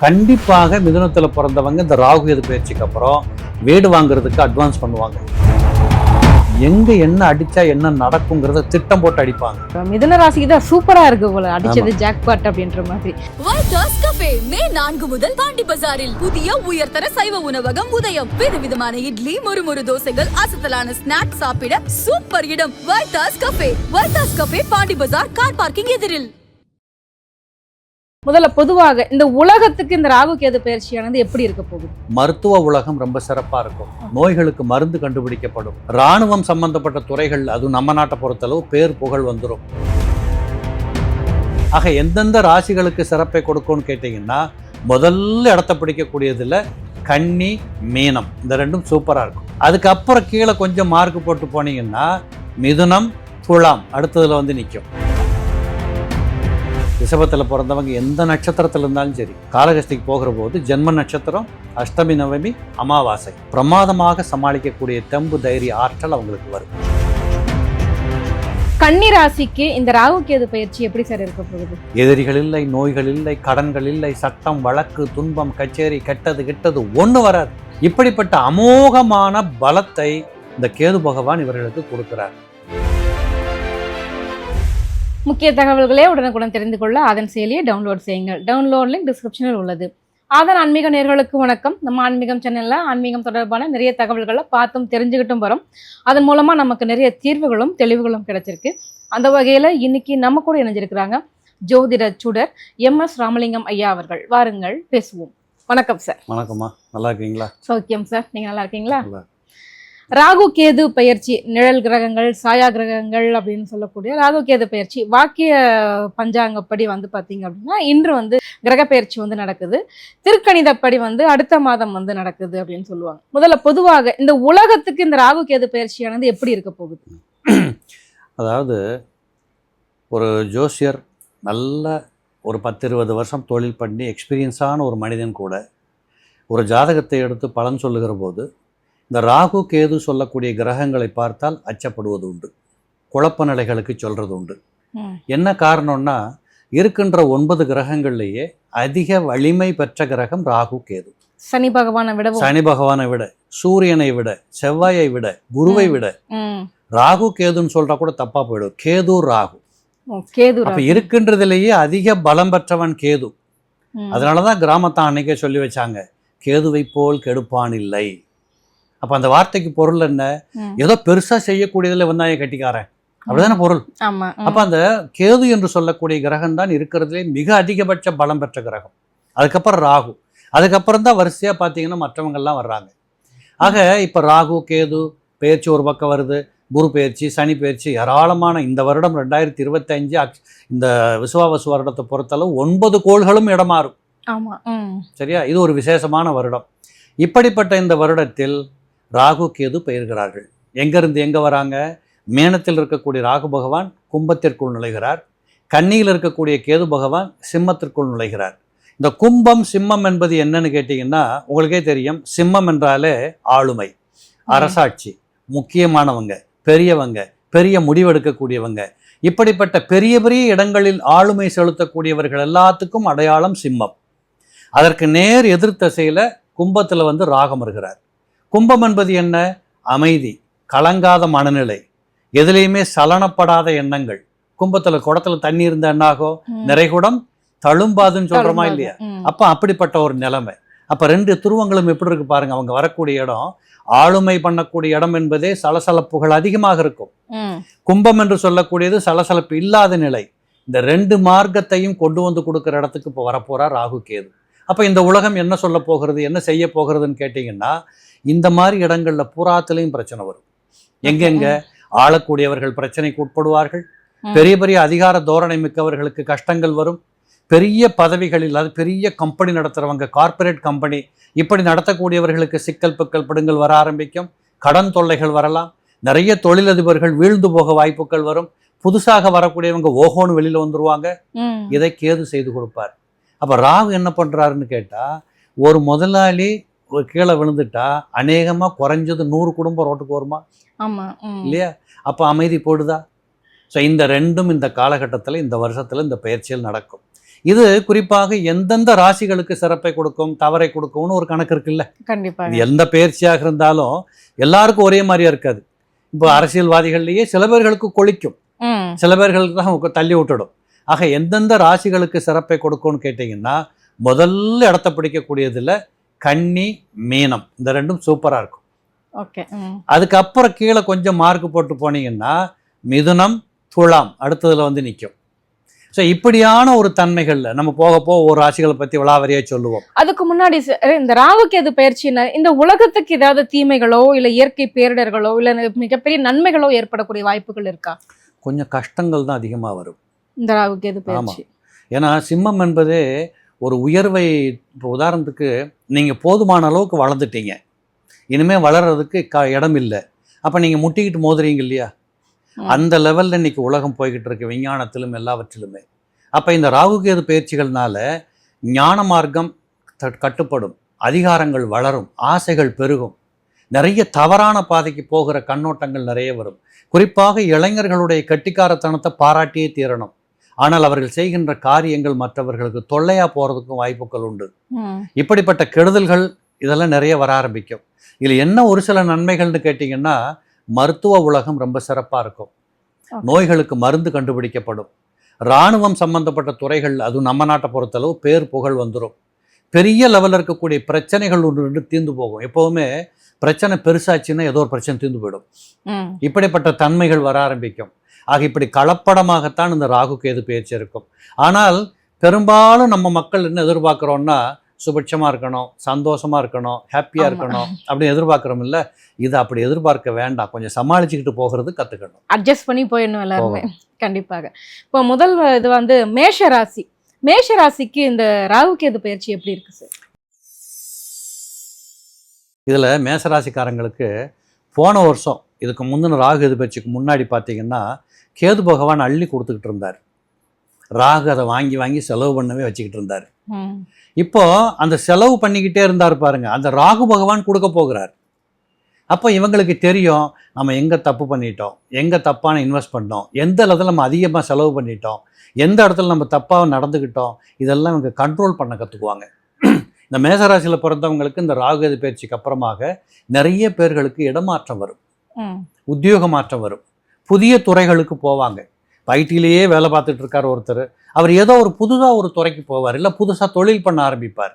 கண்டிப்பாக மிதுனத்துல பிறந்தவங்க இந்த ராகு எது பயிற்சிக்கு அப்புறம் வீடு வாங்குறதுக்கு அட்வான்ஸ் பண்ணுவாங்க. எங்க என்ன அடிச்சா என்ன நடக்குங்கிறத திட்டம் போட்டு அடிப்பாங்க. மிதுன ராசிக்கு தான் சூப்பரா இருக்கு போல அடிச்சது ஜாக்பாட் அப்படின்ற மாதிரி. வைத்தாஸ் கஃபே மே 4 முதல் பாண்டி பஜாரில் புதிய உயர்தர சைவ உணவகம் உதயம். விதவிதமான இட்லி, மொறுமொறு தோசைகள், அசத்தலான ஸ்நாக்ஸ் சாப்பிட சூப்பர் இடம் வைத்தாஸ் கஃபே. வைத்தாஸ் கஃபே, பாண்டி பஜார், கார் பார்க்கிங் எதிரில். முதல்ல பொதுவாக இந்த உலகத்துக்கு இந்த ராகு கேது பயிற்சியானது எப்படி இருக்க போகுது? மருத்துவ உலகம் ரொம்ப சிறப்பா இருக்கும். நோய்களுக்கு மருந்து கண்டுபிடிக்கப்படும். ராணுவம் சம்பந்தப்பட்ட துறைகள், அது நம்ம நாட்டை பொறுத்தளவு பேர் புகழ் வந்துடும். ஆக எந்தெந்த ராசிகளுக்கு சிறப்பை கொடுக்கும்னு கேட்டீங்கன்னா, முதல்ல இடத்த பிடிக்கக்கூடியதுல கன்னி, மீனம், இந்த ரெண்டும் சூப்பரா இருக்கும். அதுக்கப்புறம் கீழே கொஞ்சம் மார்க் போட்டு போனீங்கன்னா மிதுனம், துலாம் அடுத்ததுல வந்து நிற்கும். ரிஷபத்தில் பிறந்தவங்க எந்த நட்சத்திரத்தில் இருந்தாலும் சரி, காலகஸ்திக்கு போகிற போது ஜென்ம நட்சத்திரம், அஷ்டமி, நவமி, அமாவாசை பிரமாதமாக சமாளிக்கக்கூடிய தெம்பு, தைரிய ஆற்றல் அவங்களுக்கு வரும். கன்னி ராசிக்கு இந்த ராகு கேது பயிற்சி எப்படி சார் இருக்க போகுது? எதிரிகள் இல்லை, நோய்கள் இல்லை, கடன்கள் இல்லை, சட்டம், வழக்கு, துன்பம், கச்சேரி, கெட்டது ஒண்ணு வராது. இப்படிப்பட்ட அமோகமான பலத்தை இந்த கேது பகவான் இவர்களுக்கு கொடுக்கிறார். முக்கிய தகவல்களே உடனுக்குடன் தெரிந்து கொள்ள அதன் செயலியை டவுன்லோட் செய்யுங்கள். டவுன்லோட் லிங்க் டிஸ்கிரிப்ஷனில் உள்ளது. அதன் ஆன்மீக நேயர்களுக்கு வணக்கம். நம்ம ஆன்மீகம் சேனல்ல ஆன்மீகம் தொடர்பான நிறைய தகவல்களை பார்த்தும் தெரிஞ்சுக்கிட்டும் வரோம். அதன் மூலமா நமக்கு நிறைய தீர்வுகளும் தெளிவுகளும் கிடைச்சிருக்கு. அந்த வகையில இன்னைக்கு நம்ம கூட இணைஞ்சிருக்கிறாங்க ஜோதிட சுடர் MS ராமலிங்கம் ஐயா அவர்கள். வாருங்கள் பேசுவோம். வணக்கம் சார். வணக்கம்மா, நல்லா இருக்கீங்களா? சௌக்கியம் சார், நீங்க நல்லா இருக்கீங்களா? ராகு கேது பயிற்சி, நிழல் கிரகங்கள், சாயா கிரகங்கள் அப்படின்னு சொல்லக்கூடிய ராகு கேது பயிற்சி வாக்கிய பஞ்சாங்கப்படி வந்து பார்த்தீங்க அப்படின்னா இன்று வந்து கிரக பயிற்சி வந்து நடக்குது. திருக்கணிதப்படி வந்து அடுத்த மாதம் வந்து நடக்குது அப்படின்னு சொல்லுவாங்க. முதல்ல பொதுவாக இந்த உலகத்துக்கு இந்த ராகு கேது பயிற்சியானது எப்படி இருக்க போகுது? அதாவது ஒரு ஜோசியர், நல்ல ஒரு 10-20 வருஷம் தொழில் பண்ணி எக்ஸ்பீரியன்ஸான ஒரு மனிதன் கூட ஒரு ஜாதகத்தை எடுத்து பலன் சொல்லுகிற போது இந்த ராகு கேது சொல்லக்கூடிய கிரகங்களை பார்த்தால் அச்சப்படுவது உண்டு, குழப்ப நிலைகளுக்கு சொல்றது உண்டு. என்ன காரணம்னா, இருக்கின்ற 9 கிரகங்கள்லேயே அதிக வலிமை பெற்ற கிரகம் ராகு கேது. சனி பகவானை விட, சூரியனை விட, செவ்வாயை விட, குருவை விட ராகு கேதுன்னு சொல்றா கூட தப்பா போயிடும். கேது ராகு. அப்ப இருக்கின்றதுலேயே அதிக பலம் பெற்றவன் கேது. அதனாலதான் கிராமத்தான் அன்னைக்கே சொல்லி வச்சாங்க, கேதுவை போல் கெடுப்பான் இல்லை. அப்ப அந்த வார்த்தைக்கு பொருள் என்ன? ஏதோ பெருசா செய்யக்கூடியதுல வந்தாய கட்டிக்காரன், அப்படிதானே பொருள். அப்ப அந்த கேது என்று சொல்லக்கூடிய கிரகம் தான் இருக்கிறதுலே மிக அதிகபட்ச பலம் பெற்ற கிரகம். அதுக்கப்புறம் ராகு, அதுக்கப்புறம் தான் வரிசையா பார்த்தீங்கன்னா மற்றவங்கள்லாம் வர்றாங்க. ஆக இப்ப ராகு கேது பயிற்சி ஒரு பக்கம் வருது, குரு பயிற்சி, சனி பயிற்சி, ஏராளமான இந்த வருடம் 2025 இந்த விசுவாவசு வருடத்தை பொறுத்தளவு 9 கோள்களும் இடமாறும். சரியா? இது ஒரு விசேஷமான வருடம். இப்படிப்பட்ட இந்த வருடத்தில் ராகு கேது பயிர்கிறார்கள். எங்கிருந்து எங்க வராங்க? மேனத்தில் இருக்கக்கூடிய ராகு பகவான் கும்பத்திற்குள் நுழைகிறார். கன்னியில் இருக்கக்கூடிய கேது பகவான் சிம்மத்திற்குள் நுழைகிறார். இந்த கும்பம் சிம்மம் என்பது என்னன்னு கேட்டீங்கன்னா, உங்களுக்கே தெரியும். சிம்மம் என்றாலே ஆளுமை, அரசாட்சி, முக்கியமானவங்க, பெரியவங்க, பெரிய முடிவெடுக்கக்கூடியவங்க, இப்படிப்பட்ட பெரிய பெரிய இடங்களில் ஆளுமை செலுத்தக்கூடியவர்கள் எல்லாத்துக்கும் அடையாளம் சிம்மம். அதற்கு நேர் எதிர்த்தசையில கும்பத்துல வந்து ராகம் வருகிறார். கும்பம் என்பது என்ன? அமைதி, கலங்காத மனநிலை, எதுலேயுமே சலனப்படாத எண்ணங்கள். கும்பத்துல குடத்துல தண்ணி இருந்த என்னாகும்? நிறைகுடம் தழும்பாதுன்னு சொல்றோமா இல்லையா? அப்ப அப்படிப்பட்ட ஒரு நிலைமை. அப்ப 2 துருவங்களும் எப்படி இருக்கு பாருங்க. அவங்க வரக்கூடிய இடம், ஆளுமை பண்ணக்கூடிய இடம் என்பதே சலசலப்புகள் அதிகமாக இருக்கும். கும்பம் என்று சொல்லக்கூடியது சலசலப்பு இல்லாத நிலை. இந்த 2 மார்க்கத்தையும் கொண்டு வந்து கொடுக்கிற இடத்துக்கு இப்போ வரப்போறார் ராகு கேது. அப்ப இந்த உலகம் என்ன சொல்ல போகிறது, என்ன செய்ய போகிறதுன்னு கேட்டீங்கன்னா, இந்த மாதிரி இடங்கள்ல புறாத்திலையும் பிரச்சனை வரும். எங்கெங்க ஆளக்கூடியவர்கள் பிரச்சனைக்கு உட்படுவார்கள். பெரிய பெரிய அதிகார தோரணை மிக்கவர்களுக்கு கஷ்டங்கள் வரும். பெரிய பதவிகளில், அது பெரிய கம்பெனி நடத்துறவங்க, கார்பரேட் கம்பெனி, இப்படி நடத்தக்கூடியவர்களுக்கு சிக்கல் பிக்கல் பிடுங்கள் வர ஆரம்பிக்கும். கடன் தொல்லைகள் வரலாம். நிறைய தொழிலதிபர்கள் வீழ்ந்து போக வாய்ப்புகள் வரும். புதுசாக வரக்கூடியவங்க ஓஹோன்னு வெளியில வந்துருவாங்க. இதை கேது செய்து கொடுப்பார். அப்ப ராகு என்ன பண்றாருன்னு கேட்டா, ஒரு முதலாளி கீழே விழுந்துட்டா அநேகமா குறைஞ்சது 100 குடும்பம் ரோட்டுக்கு வருமா இல்லையா? அப்ப அமைதி போடுதா? ஸோ இந்த ரெண்டும் இந்த காலகட்டத்தில், இந்த வருஷத்துல இந்த பயிற்சியில் நடக்கும். இது குறிப்பாக எந்தெந்த ராசிகளுக்கு சிறப்பை கொடுக்கும் தவறை கொடுக்கும்னு ஒரு கணக்கு இருக்குல்ல. கண்டிப்பா இது எந்த பயிற்சியாக இருந்தாலும் எல்லாருக்கும் ஒரே மாதிரியா இருக்காது. இப்போ அரசியல்வாதிகள்லயே சில பேர்களுக்கு கொளிக்கும், சில பேர்களுக்கு தான் தள்ளி விட்டுடும். ஆக எந்தெந்த ராசிகளுக்கு சிறப்பை கொடுக்கும்னு கேட்டீங்கன்னா முதல்ல இடத்த பிடிக்கக்கூடியதுல கன்னி மீனம், இந்த ரெண்டும் சூப்பரா இருக்கும். ஓகே. அதுக்கப்புறம் கீழே கொஞ்சம் மார்க் போட்டு போனீங்கன்னா மிதுனம் துலாம் அடுத்ததுல வந்து நிற்கும். ஸோ இப்படியான ஒரு தன்மைகள்ல நம்ம போக ஒரு ராசிகளை பத்தி விளாவரியா சொல்லுவோம். அதுக்கு முன்னாடி இந்த ராகுகேது பயிற்சியின இந்த உலகத்துக்கு ஏதாவது தீமைகளோ இல்ல இயற்கை பேரிடர்களோ இல்ல மிகப்பெரிய நன்மைகளோ ஏற்படக்கூடிய வாய்ப்புகள் இருக்கா? கொஞ்சம் கஷ்டங்கள் தான் அதிகமா வரும் இந்த ராகுகேது பயிற்சி. ஏன்னா சிம்மம் என்பதே ஒரு உயர்வை, இப்போ உதாரணத்துக்கு நீங்க போதுமான அளவுக்கு வளர்ந்துட்டீங்க, இனிமே வளர்றதுக்கு இடம் இல்லை, அப்ப நீங்க முட்டிக்கிட்டு மோதுறீங்க இல்லையா, அந்த லெவல்ல இன்னைக்கு உலகம் போய்கிட்டு இருக்கு விஞ்ஞானத்திலும் எல்லாவற்றிலுமே. அப்ப இந்த ராகுகேது பயிற்சிகள்னால ஞான மார்க்கம் கட்டுப்படும், அதிகாரங்கள் வளரும், ஆசைகள் பெருகும், நிறைய தவறான பாதைக்கு போகிற கண்ணோட்டங்கள் நிறைய வரும். குறிப்பாக இளைஞர்களுடைய கெட்டிக்காரத்தனத்தை பாராட்டியே தீரணும். ஆனால் அவர்கள் செய்கின்ற காரியங்கள் மற்றவர்களுக்கு தொல்லையா போறதுக்கும் வாய்ப்புகள் உண்டு. இப்படிப்பட்ட கெடுதல்கள் இதெல்லாம் நிறைய வர ஆரம்பிக்கும். இதுல என்ன ஒரு சில நன்மைகள்னு கேட்டீங்கன்னா மருத்துவ உலகம் ரொம்ப சிறப்பா இருக்கும், நோய்களுக்கு மருந்து கண்டுபிடிக்கப்படும், இராணுவம் சம்பந்தப்பட்ட துறைகள், அதுவும் நம்ம நாட்டை பொறுத்தளவு பேர் புகழ் வந்துடும், பெரிய லெவலில் இருக்கக்கூடிய பிரச்சனைகள் ஒன்று தீர்ந்து போகும். எப்போவுமே பிரச்சனை பெருசாச்சுன்னா ஏதோ ஒரு பிரச்சனை தீர்ந்து போயிடும். இப்படிப்பட்ட தன்மைகள் வர ஆரம்பிக்கும். ஆக இப்படி கலப்படமாகத்தான் இந்த ராகுகேது பயிற்சி இருக்கும். ஆனால் பெரும்பாலும் நம்ம மக்கள் என்ன எதிர்பார்க்குறோம்னா சுபிட்சமா இருக்கணும், சந்தோஷமா இருக்கணும், ஹாப்பியா இருக்கணும் அப்படின்னு எதிர்பார்க்குறோம் இல்ல. இது அப்படி எதிர்பார்க்க வேண்டாம், கொஞ்சம் சமாளிச்சுக்கிட்டு போகிறது கத்துக்கணும், அட்ஜஸ்ட் பண்ணி போயிடணும் எல்லாருமே. கண்டிப்பாக. இப்போ முதல் இது வந்து மேஷ ராசி. மேஷ ராசிக்கு இந்த ராகுகேது பயிற்சி எப்படி இருக்கு சார்? இதுல மேசராசிக்காரங்களுக்கு போன வருஷம் இதுக்கு முந்தின ராகுகேது பயிற்சிக்கு முன்னாடி பார்த்தீங்கன்னா கேது பகவான் அள்ளி கொடுத்துக்கிட்டு இருந்தார், ராகு அதை வாங்கி வாங்கி செலவு பண்ணவே வச்சுக்கிட்டு இருந்தார். இப்போ அந்த செலவு பண்ணிக்கிட்டே இருந்தார் பாருங்க, அந்த ராகு பகவான் கொடுக்க போகிறார். அப்போ இவங்களுக்கு தெரியும் நம்ம எங்கே தப்பு பண்ணிட்டோம், எங்கே தப்பான இன்வெஸ்ட் பண்ணோம், எந்த இடத்துல நம்ம அதிகமாக செலவு பண்ணிட்டோம், எந்த இடத்துல நம்ம தப்பாக நடந்துக்கிட்டோம், இதெல்லாம் இவங்க கண்ட்ரோல் பண்ண கற்றுக்குவாங்க. இந்த மேசராசியில் பிறந்தவங்களுக்கு இந்த ராகுகேது பயிற்சிக்கு அப்புறமாக நிறைய பேர்களுக்கு இடமாற்றம் வரும், உத்தியோக மாற்றம் வரும், புதிய துறைகளுக்கு போவாங்க. ஐடியிலேயே வேலை பார்த்துட்டு இருக்கார் ஒருத்தர், அவர் ஏதோ ஒரு புதுதாக ஒரு துறைக்கு போவார், இல்லை புதுசாக தொழில் பண்ண ஆரம்பிப்பார்.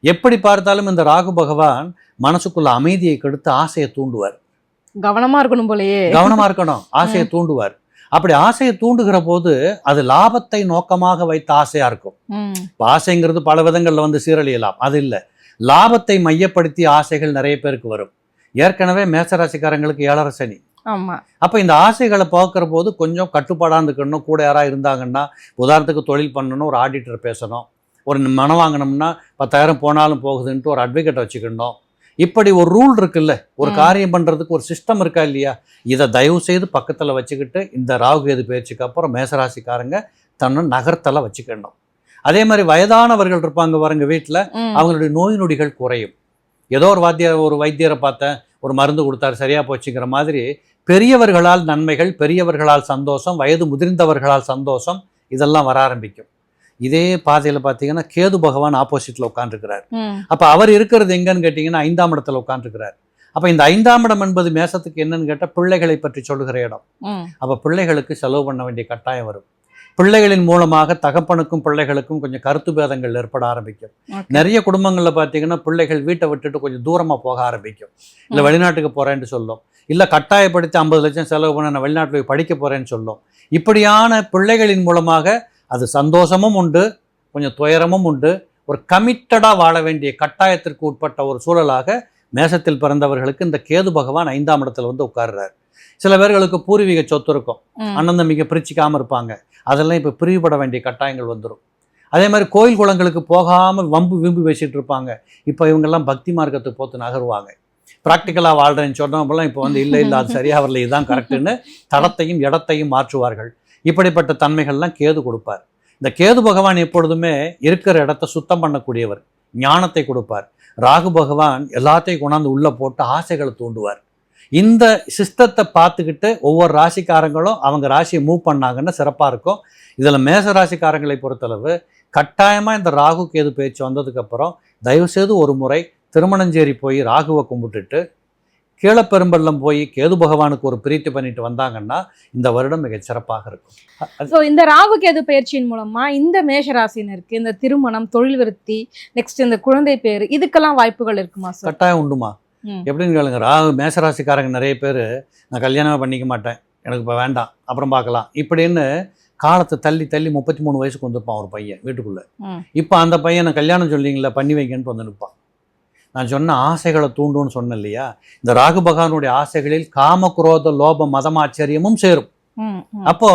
எப்படி பார்த்தாலும் இந்த ராகு பகவான் மனசுக்குள்ள அமைதியை கெடுத்து ஆசையை தூண்டுவார். கவனமா இருக்கணும் போலயே, கவனமா இருக்கணும், ஆசையை தூண்டுவார். அப்படி ஆசையை தூண்டுகிற போது அது லாபத்தை நோக்கமாக வைத்த ஆசையா இருக்கும். இப்போ ஆசைங்கிறது பல விதங்கள்ல வந்து சீரழியலாம், அது இல்லை, லாபத்தை மையப்படுத்தி ஆசைகள் நிறைய பேருக்கு வரும். ஏற்கனவே மேசராசிக்காரங்களுக்கு 7.5 சனி. அப்ப இந்த ஆசைகளை பார்க்கிற போது கொஞ்சம் கட்டுப்பாடா இருந்துக்கணும். கூட யாராவது இருந்தாங்கன்னா, உதாரணத்துக்கு தொழில் பண்ணணும், ஒரு ஆடிட்டர் பேசணும், ஒரு மனம் வாங்கணும்னா 10,000 போனாலும் போகுதுன்ட்டு ஒரு அட்வொகேட்டை வச்சுக்கணும். இப்படி ஒரு ரூல் இருக்குல்ல, ஒரு காரியம் பண்றதுக்கு ஒரு சிஸ்டம் இருக்கா இல்லையா, இதை தயவு செய்து பக்கத்துல வச்சுக்கிட்டு இந்த ராகுகேது பயிற்சிக்கு அப்புறம் மேசராசிக்காரங்க தன்னை நகர்த்தல வச்சுக்கணும். அதே மாதிரி வயதானவர்கள் இருப்பாங்க பாருங்க வீட்டுல, அவங்களுடைய நோய் நொடிகள் குறையும். ஏதோ ஒரு வைத்தியரை பார்த்தேன், ஒரு மருந்து கொடுத்தாரு, சரியா போச்சுங்கிற மாதிரி பெரியவர்களால் நன்மைகள், பெரியவர்களால் சந்தோஷம், வயது முதிர்ந்தவர்களால் சந்தோஷம், இதெல்லாம் வர ஆரம்பிக்கும். இதே பாதையில பாத்தீங்கன்னா கேது பகவான் ஆப்போசிட்ல உட்காந்துருக்கிறார். அப்ப அவர் இருக்கிறது எங்கன்னு கேட்டீங்கன்னா 5ஆம் இடத்துல உட்காந்துருக்கிறார். அப்ப இந்த 5ஆம் இடம் என்பது மேசத்துக்கு என்னன்னு கேட்டா பிள்ளைகளை பற்றி சொல்லுகிற இடம். அப்ப பிள்ளைகளுக்கு செலவு பண்ண வேண்டிய கட்டாயம் வரும். பிள்ளைகளின் மூலமாக தகப்பனுக்கும் பிள்ளைகளுக்கும் கொஞ்சம் கருத்து பேதங்கள் ஏற்பட ஆரம்பிக்கும். நிறைய குடும்பங்கள்ல பாத்தீங்கன்னா பிள்ளைகள் வீட்டை விட்டுட்டு கொஞ்சம் தூரமா போக ஆரம்பிக்கும். இல்ல வெளிநாட்டுக்கு போறேன்னு சொல்லும், இல்ல கட்டாயப்படுத்தி 50 லட்சம் செலவு பண்ண நான் வெளிநாட்டுல போய் படிக்க போறேன்னு சொல்லும். இப்படியான பிள்ளைகளின் மூலமாக அது சந்தோஷமும் உண்டு, கொஞ்சம் துயரமும் உண்டு. ஒரு கமிட்டடா வாழ வேண்டிய கட்டாயத்திற்கு உட்பட்ட ஒரு சூழலாக மேசத்தில் பிறந்தவர்களுக்கு இந்த கேது பகவான் 5ஆம் இடத்துல வந்து உட்கார்றாரு. சில பேர்களுக்கு பூர்வீக சொத்து இருக்கும், அண்ணன் தம்பிக்கு பிரிச்சுக்காம இருப்பாங்க, அதெல்லாம் இப்போ பிரிவுபட வேண்டிய கட்டாயங்கள் வந்துடும். அதே மாதிரி கோயில் குளங்களுக்கு போகாமல் வம்பு விம்பு பேசிட்டு இருப்பாங்க, இப்போ இவங்கெல்லாம் பக்தி மார்க்கத்துக்கு போத்து நகருவாங்க. ப்ராக்டிக்கலாக வாழ்கிறேன்னு சொன்னவங்களாம் இப்போ வந்து இல்லை அது சரியாக வரல, இதுதான் கரெக்டுன்னு தடத்தையும் இடத்தையும் மாற்றுவார்கள். இப்படிப்பட்ட தன்மைகள்லாம் கேது கொடுப்பார். இந்த கேது பகவான் எப்பொழுதுமே இருக்கிற இடத்த சுத்தம் பண்ணக்கூடியவர், ஞானத்தை கொடுப்பார். ராகு பகவான் எல்லாத்தையும் கொண்டாந்து உள்ளே போட்டு ஆசைகளை தூண்டுவார். இந்த சிஸ்டத்தை பார்த்துக்கிட்டு ஒவ்வொரு ராசிக்காரங்களும் அவங்க ராசியை மூவ் பண்ணாங்கன்னா சிறப்பாக இருக்கும். இதில் மேச ராசிக்காரங்களை பொறுத்தளவு கட்டாயமாக இந்த ராகு கேது பேச்சு வந்ததுக்கப்புறம் தயவுசெய்து ஒரு முறை திருமணஞ்சேரி போய் ராகுவை கும்பிட்டுட்டு கீழப்பெரும்பள்ளம் போய் கேது பகவானுக்கு ஒரு பிரீத்தி பண்ணிட்டு வந்தாங்கன்னா இந்த வருடம் மிகச் சிறப்பாக இருக்கும். ஸோ இந்த ராகு கேது பயிற்சியின் மூலமா இந்த மேஷராசினருக்கு இந்த திருமணம், தொழில் விருத்தி, நெக்ஸ்ட் இந்த குழந்தை பேர், இதுக்கெல்லாம் வாய்ப்புகள் இருக்குமா சார்? கட்டாயம் உண்டுமா. எப்படின்னு கேளுங்க, ராகு மேஷராசிக்காரங்க நிறைய பேர் நான் கல்யாணமே பண்ணிக்க மாட்டேன், எனக்கு இப்போ வேண்டாம், அப்புறம் பார்க்கலாம் இப்படின்னு காலத்தை தள்ளி 33 வயசுக்கு வந்துருப்பான் ஒரு பையன் வீட்டுக்குள்ளே. இப்போ அந்த பையனை கல்யாணம் சொல்லிங்களா பண்ணி வைங்கன்ட்டு வந்து நிற்பான். நான் சொன்ன ஆசைகளை தூண்டுன்னு சொன்னேன் இல்லையா, இந்த ராகு பகவானுடைய ஆசைகளில் காம, குரோத, லோப, மதமாச்சரியமும் சேரும். அப்போ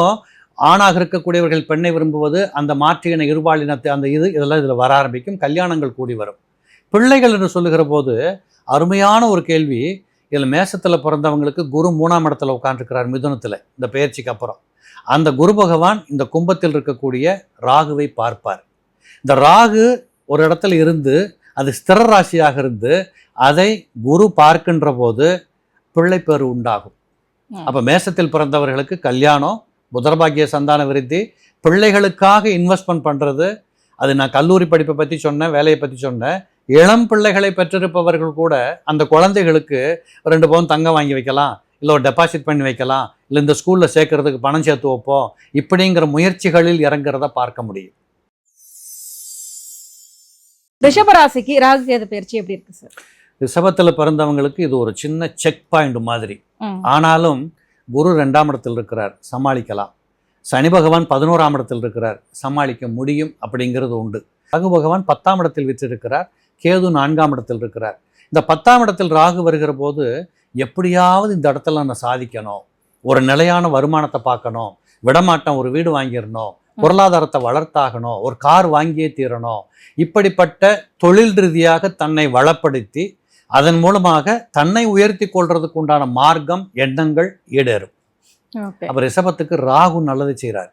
ஆணாக இருக்கக்கூடியவர்கள் பெண்ணை விரும்புவது, அந்த மாற்றின இருபாலினத்தை அந்த இதெல்லாம் இதில் வர ஆரம்பிக்கும். கல்யாணங்கள் கூடி வரும். பிள்ளைகள் என்று சொல்லுகிற போது அருமையான ஒரு கேள்வி. இதில் மேசத்தில் பிறந்தவங்களுக்கு குரு 3ஆம் இடத்துல உட்காந்துருக்கிறார் மிதுனத்தில் இந்த பெயர்ச்சிக்கு அப்புறம். அந்த குரு பகவான் இந்த கும்பத்தில் இருக்கக்கூடிய ராகுவை பார்ப்பார். இந்த ராகு ஒரு இடத்துல இருந்து அது ஸ்திர ராசியாக இருந்து அதை குரு பார்க்கின்ற போது பிள்ளை பேறு உண்டாகும். அப்போ மேசத்தில் பிறந்தவர்களுக்கு கல்யாணம், புதர்பாகிய சந்தான விருத்தி, பிள்ளைகளுக்காக இன்வெஸ்ட்மெண்ட் பண்ணுறது. அது நான் கல்லூரி படிப்பை பற்றி சொன்னேன், வேலையை பற்றி சொன்னேன். இளம் பிள்ளைகளை பெற்றிருப்பவர்கள் கூட அந்த குழந்தைகளுக்கு 2 பவுன் தங்கம் வாங்கி வைக்கலாம், இல்லை ஒரு டெபாசிட் பண்ணி வைக்கலாம், இல்லை இந்த ஸ்கூலில் சேர்க்கறதுக்கு பணம் சேர்த்து வைப்போம், இப்படிங்கிற முயற்சிகளில் இறங்குறத பார்க்க முடியும். ரிஷபராசிக்கு ராகு கேது பயிற்சி எப்படி இருக்கு சார்? ரிஷபத்தில் பிறந்தவங்களுக்கு இது ஒரு சின்ன செக் பாயிண்ட் மாதிரி. ஆனாலும் குரு 2ஆம் இடத்தில் இருக்கிறார், சமாளிக்கலாம். சனி பகவான் 11ஆம் இடத்தில் இருக்கிறார், சமாளிக்க முடியும் அப்படிங்கிறது உண்டு. ராகு பகவான் 10ஆம் இடத்தில் விற்றிருக்கிறார், கேது 4ஆம் இடத்தில் இருக்கிறார். இந்த 10ஆம் இடத்தில் ராகு வருகிற போது எப்படியாவது இந்த இடத்துல நான் சாதிக்கணும், ஒரு நிலையான வருமானத்தை பார்க்கணும், விடமாட்டம், ஒரு வீடு வாங்கிடணும், பொருளாதாரத்தை வளர்த்தாகணும், ஒரு கார் வாங்கியே தீரணும், இப்படிப்பட்ட தொழில் ரீதியாக தன்னை வளப்படுத்தி அதன் மூலமாக தன்னை உயர்த்தி கொள்றதுக்கு உண்டான மார்க்கம், எண்ணங்கள் ஈடேறும். அப்ப ரிஷபத்துக்கு ராகு நல்லது செய்கிறார்.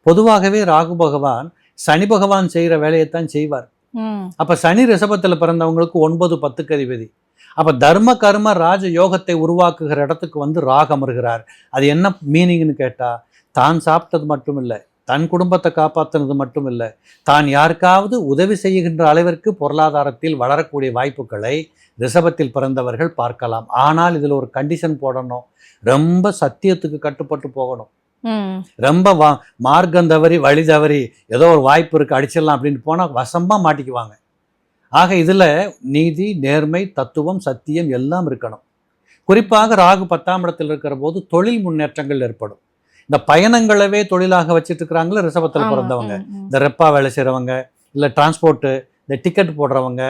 பொதுவாகவே ராகு பகவான் சனி பகவான் செய்கிற வேலையைத்தான் செய்வார். அப்ப சனி ரிஷபத்தில் பிறந்தவங்களுக்கு 9, 10 அதிபதி. அப்ப தர்ம கர்ம ராஜ யோகத்தை உருவாக்குகிற இடத்துக்கு வந்து ராகு அமர்கிறார். அது என்ன மீனிங்னு கேட்டா, தான் சாப்பிட்டது மட்டும் இல்லை, தன் குடும்பத்தை காப்பாற்றினது மட்டும் இல்லை, தான் யாருக்காவது உதவி செய்கின்ற அளவிற்கு பொருளாதாரத்தில் வளரக்கூடிய வாய்ப்புகளை ரிஷபத்தில் பிறந்தவர்கள் பார்க்கலாம். ஆனால் இதில் ஒரு கண்டிஷன் போடணும், ரொம்ப சத்தியத்துக்கு கட்டுப்பட்டு போகணும். ரொம்ப மார்க்கம் தவறி வழி தவறி ஏதோ ஒரு வாய்ப்பு இருக்கு அடிச்சிடலாம் அப்படின்னு போனால் வசமாக மாட்டிக்குவாங்க. ஆக இதில் நீதி, நேர்மை, தத்துவம், சத்தியம் எல்லாம் இருக்கணும். குறிப்பாக ராகு 10ஆம் இடத்தில் இருக்கிற போது தொழில் முன்னேற்றங்கள் ஏற்படும். இந்த பயணங்களவே தொழிலாக வச்சுட்டு இருக்கிறாங்களே ரிஷபத்தில் பிறந்தவங்க, இந்த ரெப்பா வேலை செய்கிறவங்க, இல்லை டிரான்ஸ்போர்ட்டு, இந்த டிக்கெட் போடுறவங்க,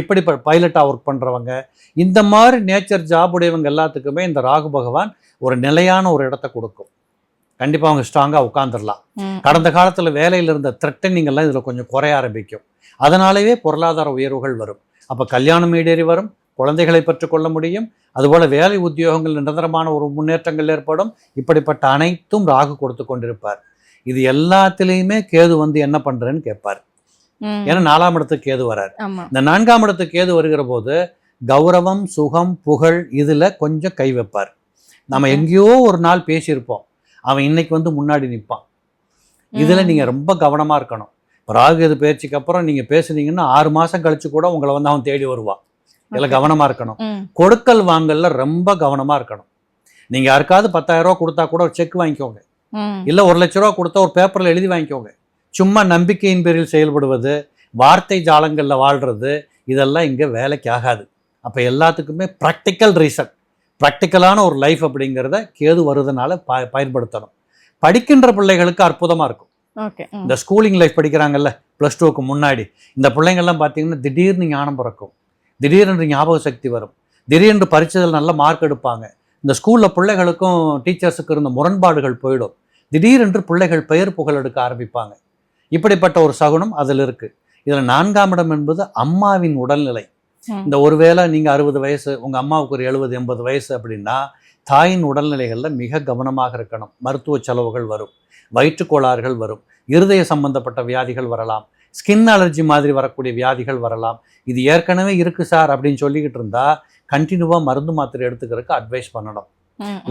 இப்படி பைலட்டாக ஒர்க் பண்ணுறவங்க, இந்த மாதிரி நேச்சர் ஜாப் உடையவங்க எல்லாத்துக்குமே இந்த ராகு பகவான் ஒரு நிலையான ஒரு இடத்த கொடுக்கும். கண்டிப்பாக அவங்க ஸ்ட்ராங்காக உட்காந்துடலாம். கடந்த காலத்தில் வேலையில் இருந்த த்ரெட்டனிங்கெல்லாம் இதில் கொஞ்சம் குறைய ஆரம்பிக்கும். அதனாலேயே பொருளாதார உயர்வுகள் வரும். அப்போ கல்யாணம் ஈடேறி வரும், குழந்தைகளை பெற்றுக்கொள்ள முடியும், அதுபோல் வேலை உத்தியோகங்கள் நிரந்தரமான ஒரு முன்னேற்றங்கள் ஏற்படும். இப்படிப்பட்ட அனைத்தும் ராகு கொடுத்து கொண்டிருப்பார். இது எல்லாத்திலையுமே கேது வந்து என்ன பண்ணுறேன்னு கேட்பார். ஏன்னா 4ஆம் இடத்துக்கு கேது வரார். இந்த 4ஆம் இடத்துக்கு கேது வருகிற போது கௌரவம், சுகம், புகழ் இதில் கொஞ்சம் கை வைப்பார். நம்ம எங்கேயோ ஒரு நாள் பேசியிருப்போம், அவன் இன்னைக்கு வந்து முன்னாடி நிற்பான். இதில் நீங்கள் ரொம்ப கவனமாக இருக்கணும். ராகு கேது பயிற்சிக்கு அப்புறம் நீங்கள் பேசுனீங்கன்னா 6 மாதம் கழிச்சு கூட உங்களை வந்து அவன் தேடி வருவான். இதில் கவனமாக இருக்கணும். கொடுக்கல் வாங்கல்ல ரொம்ப கவனமாக இருக்கணும். நீங்கள் யாருக்காவது 10,000 ரூபா கொடுத்தா கூட ஒரு செக் வாங்கிக்கோங்க, இல்லை 1 லட்ச ரூபா கொடுத்தா ஒரு பேப்பரில் எழுதி வாங்கிக்கோங்க. சும்மா நம்பிக்கையின் பேரில் செயல்படுவது, வார்த்தை ஜாலங்களில் வாழ்கிறது, இதெல்லாம் இங்கே வேலைக்கு ஆகாது. அப்போ எல்லாத்துக்குமே ப்ராக்டிக்கல் ரீசன், ப்ராக்டிக்கலான ஒரு லைஃப் அப்படிங்கிறத கேது வருதுனால பயன்படுத்தணும். படிக்கின்ற பிள்ளைகளுக்கு அற்புதமாக இருக்கும். இந்த ஸ்கூலிங் லைஃப் படிக்கிறாங்கல்ல, +2க்கு முன்னாடி இந்த பிள்ளைங்கள்லாம் பார்த்தீங்கன்னா திடீர்னு ஞானம் பிறக்கும், திடீரென்று ஞாபக சக்தி வரும், திடீரென்று பரீட்சையில் நல்ல மார்க் எடுப்பாங்க. இந்த ஸ்கூலில் பிள்ளைகளுக்கும் டீச்சர்ஸுக்கு இருந்த முரண்பாடுகள் போயிடும். திடீரென்று பிள்ளைகள் பெயர் புகழ் எடுக்க ஆரம்பிப்பாங்க. இப்படிப்பட்ட ஒரு சகுனம் அதில் இருக்குது. இதில் 4ஆம் இடம் என்பது அம்மாவின் உடல்நிலை. இந்த ஒருவேளை நீங்கள் 60 வயசு, உங்கள் அம்மாவுக்கு ஒரு 70, 80 வயசு அப்படின்னா தாயின் உடல்நிலைகளில் மிக கவனமாக இருக்கணும். மருத்துவ செலவுகள் வரும், வயிற்றுக்கோளாறுகள் வரும், இருதய சம்பந்தப்பட்ட வியாதிகள் வரலாம், ஸ்கின் அலர்ஜி மாதிரி வரக்கூடிய வியாதிகள் வரலாம். இது ஏற்கனவே இருக்குது சார் அப்படின்னு சொல்லிக்கிட்டு இருந்தால் கண்டினியூவாக மருந்து மாத்திரை எடுத்துக்கிறதுக்கு அட்வைஸ் பண்ணணும்.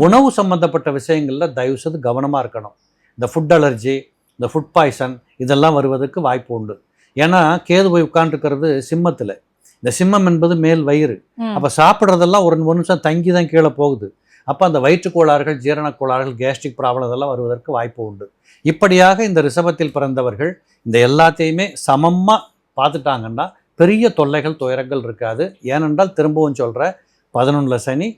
உணவு சம்பந்தப்பட்ட விஷயங்களில் தயவுசெய்து கவனமாக இருக்கணும். இந்த ஃபுட் அலர்ஜி, இந்த ஃபுட் பாய்சன் இதெல்லாம் வருவதற்கு வாய்ப்பு உண்டு. ஏன்னா கேது போய் உட்காந்துருக்கிறது சிம்மத்தில். இந்த சிம்மம் என்பது மேல் வயிறு. அப்போ சாப்பிட்றதெல்லாம் ஒரு நிமிஷம் தங்கி தான் கீழே போகுது. அப்போ அந்த வயிற்றுக் கோளாறுகள், ஜீரணக் கோளாறுகள், கேஸ்ட்ரிக் ப்ராப்ளம் இதெல்லாம் வருவதற்கு வாய்ப்பு உண்டு. இப்படியாக இந்த ரிஷபத்தில் பிறந்தவர்கள் இந்த எல்லாத்தையுமே சமமாக பார்த்துட்டாங்கன்னா பெரிய தொல்லைகள், துயரங்கள் இருக்காது. ஏனென்றால் திரும்பவும் சொல்கிற 11ல் சனி,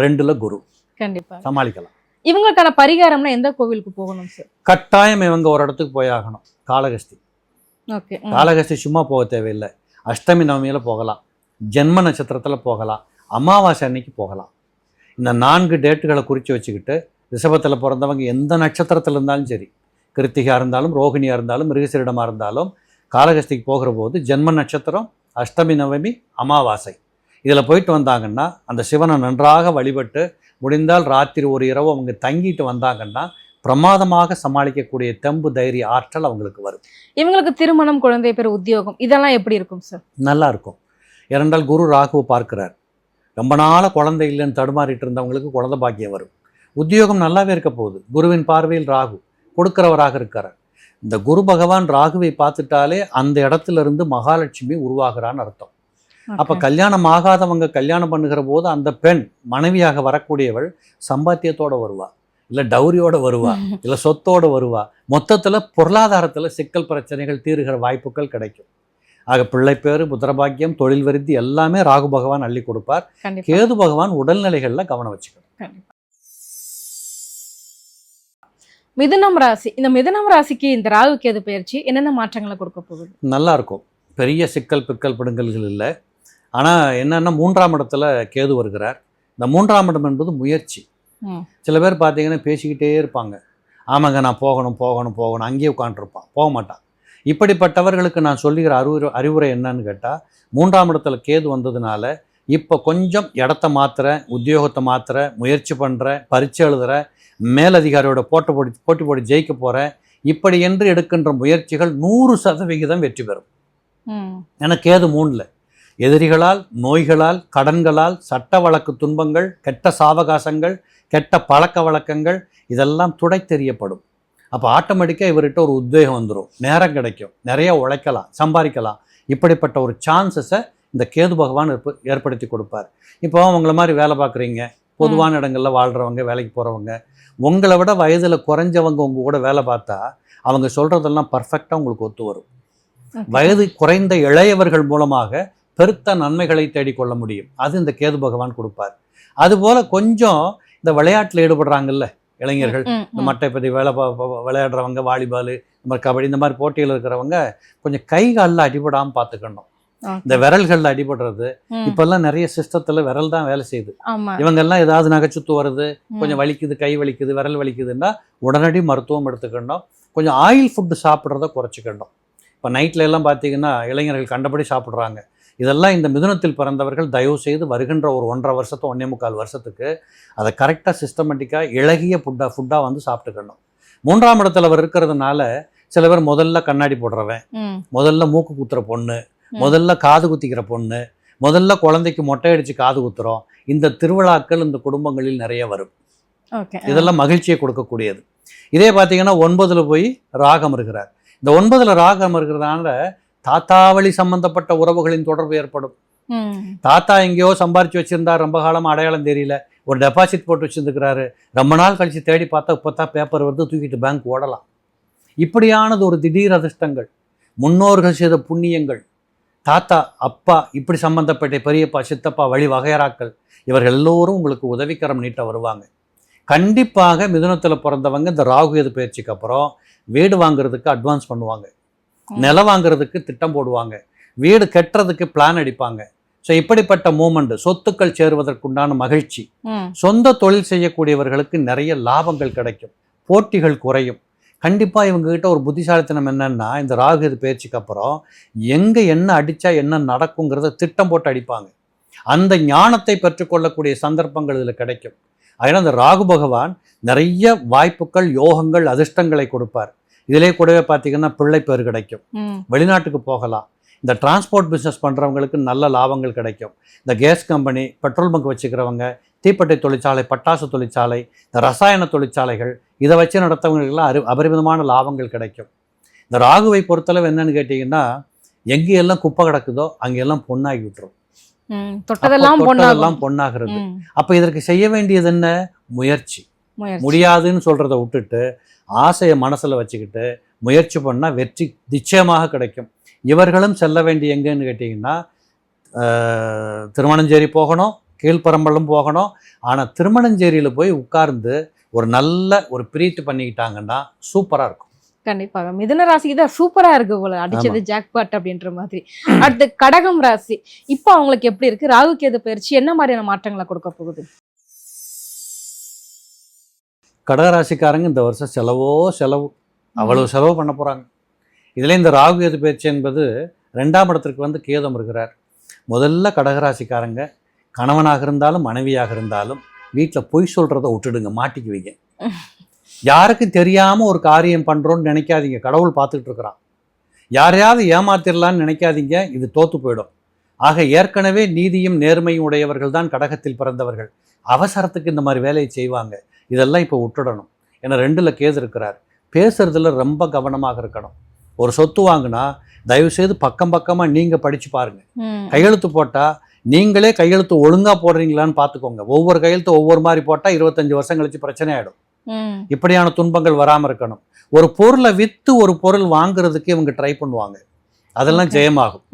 2ல் குரு. கண்டிப்பாக சமாளிக்கலாம். இவங்களுக்கான பரிகாரம்னா எந்த கோவிலுக்கு போகணும் சார்? கட்டாயம் இவங்க ஒரு இடத்துக்கு போயாகணும். காளகஸ்தி. ஓகே. காளகஸ்தி சும்மா போக தேவையில்லை. அஷ்டமி நவமியில் போகலாம், ஜென்ம நட்சத்திரத்தில் போகலாம், அமாவாசை அன்னைக்கு போகலாம். இந்த 4 டேட்டுகளை குறித்து வச்சுக்கிட்டு ரிஷபத்தில் பிறந்தவங்க எந்த நட்சத்திரத்தில் இருந்தாலும் சரி, கிருத்திகா இருந்தாலும், ரோகிணியாக இருந்தாலும், மிருகசீரிடமாக இருந்தாலும், காளகஸ்திக்கு போகிற போது ஜென்ம நட்சத்திரம், அஷ்டமி நவமி, அமாவாசை இதில் போயிட்டு வந்தாங்கன்னா அந்த சிவனை நன்றாக வழிபட்டு முடிந்தால் ராத்திரி ஒரு இரவு அவங்க தங்கிட்டு வந்தாங்கன்னா பிரமாதமாக சமாளிக்கக்கூடிய தெம்பு, தைரிய, ஆற்றல் அவங்களுக்கு வரும். இவங்களுக்கு திருமணம், குழந்தை பேர், உத்தியோகம் இதெல்லாம் எப்படி இருக்கும் சார்? நல்லா இருக்கும். ஏனென்றால் குரு ராகுவை பார்க்கிறார். ரொம்ப நாளாக குழந்தை இல்லைன்னு தடுமாறிட்டு இருந்தவங்களுக்கு குழந்தை பாக்கியம் வரும். உத்தியோகம் நல்லாவே இருக்க போகுது. குருவின் பார்வையில் ராகு கொடுக்கிறவராக இருக்கிறார். இந்த குரு பகவான் ராகுவை பார்த்துட்டாலே அந்த இடத்துல இருந்து மகாலட்சுமி உருவாகிறான்னு அர்த்தம். அப்போ கல்யாணம் ஆகாதவங்க கல்யாணம் பண்ணுகிற போது அந்த பெண் மனைவியாக வரக்கூடியவள் சம்பாத்தியத்தோடு வருவா, இல்லை டௌரியோடு வருவா, இல்லை சொத்தோடு வருவா. மொத்தத்தில் பொருளாதாரத்தில் சிக்கல் பிரச்சனைகள் தீருகிற வாய்ப்புகள் கிடைக்கும். ஆக பிள்ளைப்பேறு, புத்திரபாக்கியம், தொழில் விருத்தி எல்லாமே ராகு பகவான் அள்ளி கொடுப்பார். கேது பகவான் உடல்நிலைகளில் கவனம் வச்சுக்கணும். மிதுனம் ராசி. இந்த மிதுனம் ராசிக்கு இந்த ராகு கேது பயிற்சி என்னென்ன மாற்றங்களை கொடுக்க போகுது? நல்லா இருக்கும். பெரிய சிக்கல் பிக்கல் பிடுங்கல்கள் இல்லை. ஆனால் என்னென்னா 3ஆம் இடத்துல கேது வருகிறார். இந்த 3ஆம் இடம் என்பது முயற்சி. சில பேர் பார்த்தீங்கன்னா பேசிக்கிட்டே இருப்பாங்க. ஆமாங்க நான் போகணும் போகணும் போகணும், அங்கேயே உட்காந்துருப்பான், போக மாட்டான். இப்படிப்பட்டவர்களுக்கு நான் சொல்லுகிற அறிவுரை என்னன்னு கேட்டால், 3ஆம் இடத்துல கேது வந்ததுனால இப்போ கொஞ்சம் இடத்த மாற்றுறேன், உத்தியோகத்தை மாற்றுறேன், முயற்சி பண்ணுறேன், பரீட்சை எழுதுகிறேன், மேலதிகாரியோட போட்டி போட்டு ஜெயிக்க போகிறேன், இப்படி என்று எடுக்கின்ற முயற்சிகள் 100% வெற்றி பெறும். ஏன்னா கேது 3ல் எதிரிகளால், நோய்களால், கடன்களால், சட்ட வழக்கு துன்பங்கள், கெட்ட சாவகாசங்கள், கெட்ட பழக்க வழக்கங்கள் இதெல்லாம் துடை தெரியப்படும். அப்போ ஆட்டோமேட்டிக்காக இவர்கிட்ட ஒரு உத்வேகம் வந்துடும், நேரம் கிடைக்கும், நிறைய உழைக்கலாம், சம்பாதிக்கலாம். இப்படிப்பட்ட ஒரு சான்சஸை இந்த கேது பகவான் ஏற்படுத்தி கொடுப்பார். இப்போ அவங்கள மாதிரி வேலை பார்க்குறீங்க, பொதுவான இடங்களில் வாழ்கிறவங்க, வேலைக்கு போகிறவங்க, உங்களை விட வயதில் குறைஞ்சவங்க உங்கள் கூட வேலை பார்த்தா அவங்க சொல்கிறதெல்லாம் பர்ஃபெக்டாக உங்களுக்கு ஒத்து வரும். வயது குறைந்த இளையவர்கள் மூலமாக பெருத்த நன்மைகளை தேடிக்கொள்ள முடியும். அது இந்த கேது பகவான் கொடுப்பார். அதுபோல் கொஞ்சம் இந்த விளையாட்டில் ஈடுபடுறாங்கல்ல இளைஞர்கள், இந்த மட்டைப்பதி விளையாடுறவங்க, வாலிபால், இந்த மாதிரி கபடி, இந்த மாதிரி போட்டியில் இருக்கிறவங்க கொஞ்சம் கை காலில் அடிபடாமல் பார்த்துக்கணும். இந்த விரல்களில் அடிபடுறது இப்பெல்லாம் நிறைய சிஸ்டத்தில் விரல் தான் வேலை செய்யுது. இவங்கெல்லாம் ஏதாவது நகைச்சுத்து வருது, கொஞ்சம் வலிக்குது, கை வலிக்குது, விரல் வலிக்குதுன்னா உடனடி மருத்துவம் எடுத்துக்கணும். கொஞ்சம் ஆயில் ஃபுட்டு சாப்பிட்றத குறைச்சிக்கணும். இப்போ நைட்டில் எல்லாம் பார்த்தீங்கன்னா இளைஞர்கள் கண்டபடி சாப்பிட்றாங்க. இதெல்லாம் இந்த மிதுனத்தில் பிறந்தவர்கள் தயவு செய்து வருகின்ற ஒரு 1.5 வருஷத்து 1.25 வருஷத்துக்கு அதை கரெக்டாக சிஸ்டமேட்டிக்காக இளகிய ஃபுட்டாக வந்து சாப்பிட்டுக்கணும். 3ஆம் இடத்துல அவர் இருக்கிறதுனால சில பேர் முதல்ல கண்ணாடி போடுறவன், முதல்ல மூக்கு குத்துற பொண்ணு, முதல்ல காது குத்திக்கிற பொண்ணு, முதல்ல குழந்தைக்கு மொட்டை அடித்து காது குத்துறோம். இந்த திருவிழாக்கள் இந்த குடும்பங்களில் நிறைய வரும். இதெல்லாம் மகிழ்ச்சியை கொடுக்கக்கூடியது. இதே பார்த்தீங்கன்னா 9ல் போய் ராகம் இருக்கிறார். இந்த 9ல் ராகம் இருக்கிறதுனால தாத்தாவளி சம்பந்தப்பட்ட உறவுகளின் தொடர்பு ஏற்படும். தாத்தா எங்கேயோ சம்பாரிச்சு வச்சிருந்தார், ரொம்ப காலம் அடையாளம் தெரியல, ஒரு டெபாசிட் போட்டு வச்சிருந்துக்கிறாரு, ரொம்ப நாள் கழிச்சு தேடி பார்த்தா இப்போத்தான் பேப்பர் வந்து தூக்கிட்டு பேங்க் ஓடலாம். இப்படியானது ஒரு திடீர் அதிர்ஷ்டங்கள், முன்னோர்கள் செய்த புண்ணியங்கள், தாத்தா, அப்பா, இப்படி சம்பந்தப்பட்ட பெரியப்பா, சித்தப்பா, வழி வகையராக்கள், இவர்கள் எல்லோரும் உங்களுக்கு உதவிக்கரம் நீட்ட வருவாங்க. கண்டிப்பாக மிதுனத்தில் பிறந்தவங்க இந்த ராகு எது பயிற்சிக்கு அப்புறம் வீடு வாங்குறதுக்கு அட்வான்ஸ் பண்ணுவாங்க, நிலம் வாங்குறதுக்கு திட்டம் போடுவாங்க, வீடு கட்டுறதுக்கு பிளான் அடிப்பாங்க. ஸோ இப்படிப்பட்ட மூமெண்ட், சொத்துக்கள் சேருவதற்குண்டான மகிழ்ச்சி, சொந்த தொழில் செய்யக்கூடியவர்களுக்கு நிறைய லாபங்கள் கிடைக்கும், போட்டிகள் குறையும். கண்டிப்பாக இவங்ககிட்ட ஒரு புத்திசாலித்தனம் என்னன்னா, இந்த ராகு இது பயிற்சிக்கு அப்புறம் எங்கே என்ன அடித்தா என்ன நடக்குங்கிறத திட்டம் போட்டு அடிப்பாங்க. அந்த ஞானத்தை பெற்றுக்கொள்ளக்கூடிய சந்தர்ப்பங்கள் இதில் கிடைக்கும். அதனால் இந்த ராகு பகவான் நிறைய வாய்ப்புகள், யோகங்கள், அதிர்ஷ்டங்களை கொடுப்பார். இதிலே கூடவே பார்த்தீங்கன்னா பிள்ளை பேர் கிடைக்கும், வெளிநாட்டுக்கு போகலாம். இந்த டிரான்ஸ்போர்ட் பிஸ்னஸ் பண்ணுறவங்களுக்கு நல்ல லாபங்கள் கிடைக்கும். இந்த கேஸ் கம்பெனி, பெட்ரோல் பங்க் வச்சுக்கிறவங்க, தீப்பெட்டை தொழிற்சாலை, பட்டாசு தொழிற்சாலை, இந்த ரசாயன தொழிற்சாலைகள், இதை வச்சு நடத்தவங்களுக்கெல்லாம் அபரிமிதமான லாபங்கள் கிடைக்கும். இந்த ராகுவை பொறுத்தளவு என்னன்னு கேட்டிங்கன்னா, எங்கெல்லாம் குப்பை கிடக்குதோ அங்கெல்லாம் பொண்ணாகி விட்டுரும். தொட்டதெல்லாம் பொண்ணாகிறது. அப்போ இதற்கு செய்ய வேண்டியது என்ன? முயற்சி. முடியாதுன்னு சொல்கிறத விட்டுட்டு ஆசையை மனசில் வச்சுக்கிட்டு முயற்சி பண்ணால் வெற்றி நிச்சயமாக கிடைக்கும். இவர்களும் செல்ல வேண்டிய எங்கன்னு கேட்டிங்கன்னா, திருமணஞ்சேரி போகணும், கீழ்பரம்பலும் போகணும். ஆனால் திருமணஞ்சேரியில் போய் உட்கார்ந்து ஒரு நல்ல ஒரு பிரீட் பண்ணிக்கிட்டாங்கன்னா சூப்பராக இருக்கும். கண்டிப்பாக மிதுன ராசிக்கு தான் சூப்பரா இருக்கு போல, அடிச்சது ஜாக்பாட் அப்படின்ற மாதிரி. அடுத்து கடகம் ராசி, இப்போ அவங்களுக்கு எப்படி இருக்கு? ராகு கேது பயிற்சி என்ன மாதிரியான மாற்றங்களை கொடுக்க போகுது? கடகராசிக்காரங்க இந்த வருஷம் செலவு அவ்வளவு செலவு பண்ண போகிறாங்க. இதில் இந்த ராகு கேது பயிற்சி என்பது 2ஆம் இடத்திற்கு வந்து கேதம் இருக்கிறார். முதல்ல கடகராசிக்காரங்க கணவனாக இருந்தாலும் மனைவியாக இருந்தாலும் வீட்டில் பொய் சொல்கிறத விட்டுடுங்க, மாட்டிக்குவீங்க. யாருக்கும் தெரியாமல் ஒரு காரியம் பண்ணுறோன்னு நினைக்காதீங்க, கடவுள் பார்த்துக்கிட்டு இருக்கிறான். யாரையாவது ஏமாத்திடலான்னு நினைக்காதீங்க, இது தோற்று போயிடும். ஆக ஏற்கனவே நீதியும் நேர்மையும் உடையவர்கள் தான் கடகத்தில் பிறந்தவர்கள். அவசரத்துக்கு இந்த மாதிரி வேலையை செய்வாங்க. இதெல்லாம் இப்போ விட்டுடணும். ஏன்னா 2ல் கேது இருக்கிறார். பேசுறதுல ரொம்ப கவனமாக இருக்கணும். ஒரு சொத்து வாங்கினா தயவுசெய்து பக்கமாக நீங்கள் படித்து பாருங்கள். கையெழுத்து போட்டால் நீங்களே கையெழுத்து ஒழுங்காக போடுறீங்களான்னு பார்த்துக்கோங்க. ஒவ்வொரு கையெழுத்து ஒவ்வொரு மாதிரி போட்டால் 25 வருஷம் கழிச்சு பிரச்சனை ஆகிடும். இப்படியான துன்பங்கள் வராமல் இருக்கணும். ஒரு பொருளை விற்று ஒரு பொருள் வாங்குறதுக்கு இவங்க ட்ரை பண்ணுவாங்க, அதெல்லாம் ஜெயமாகும்.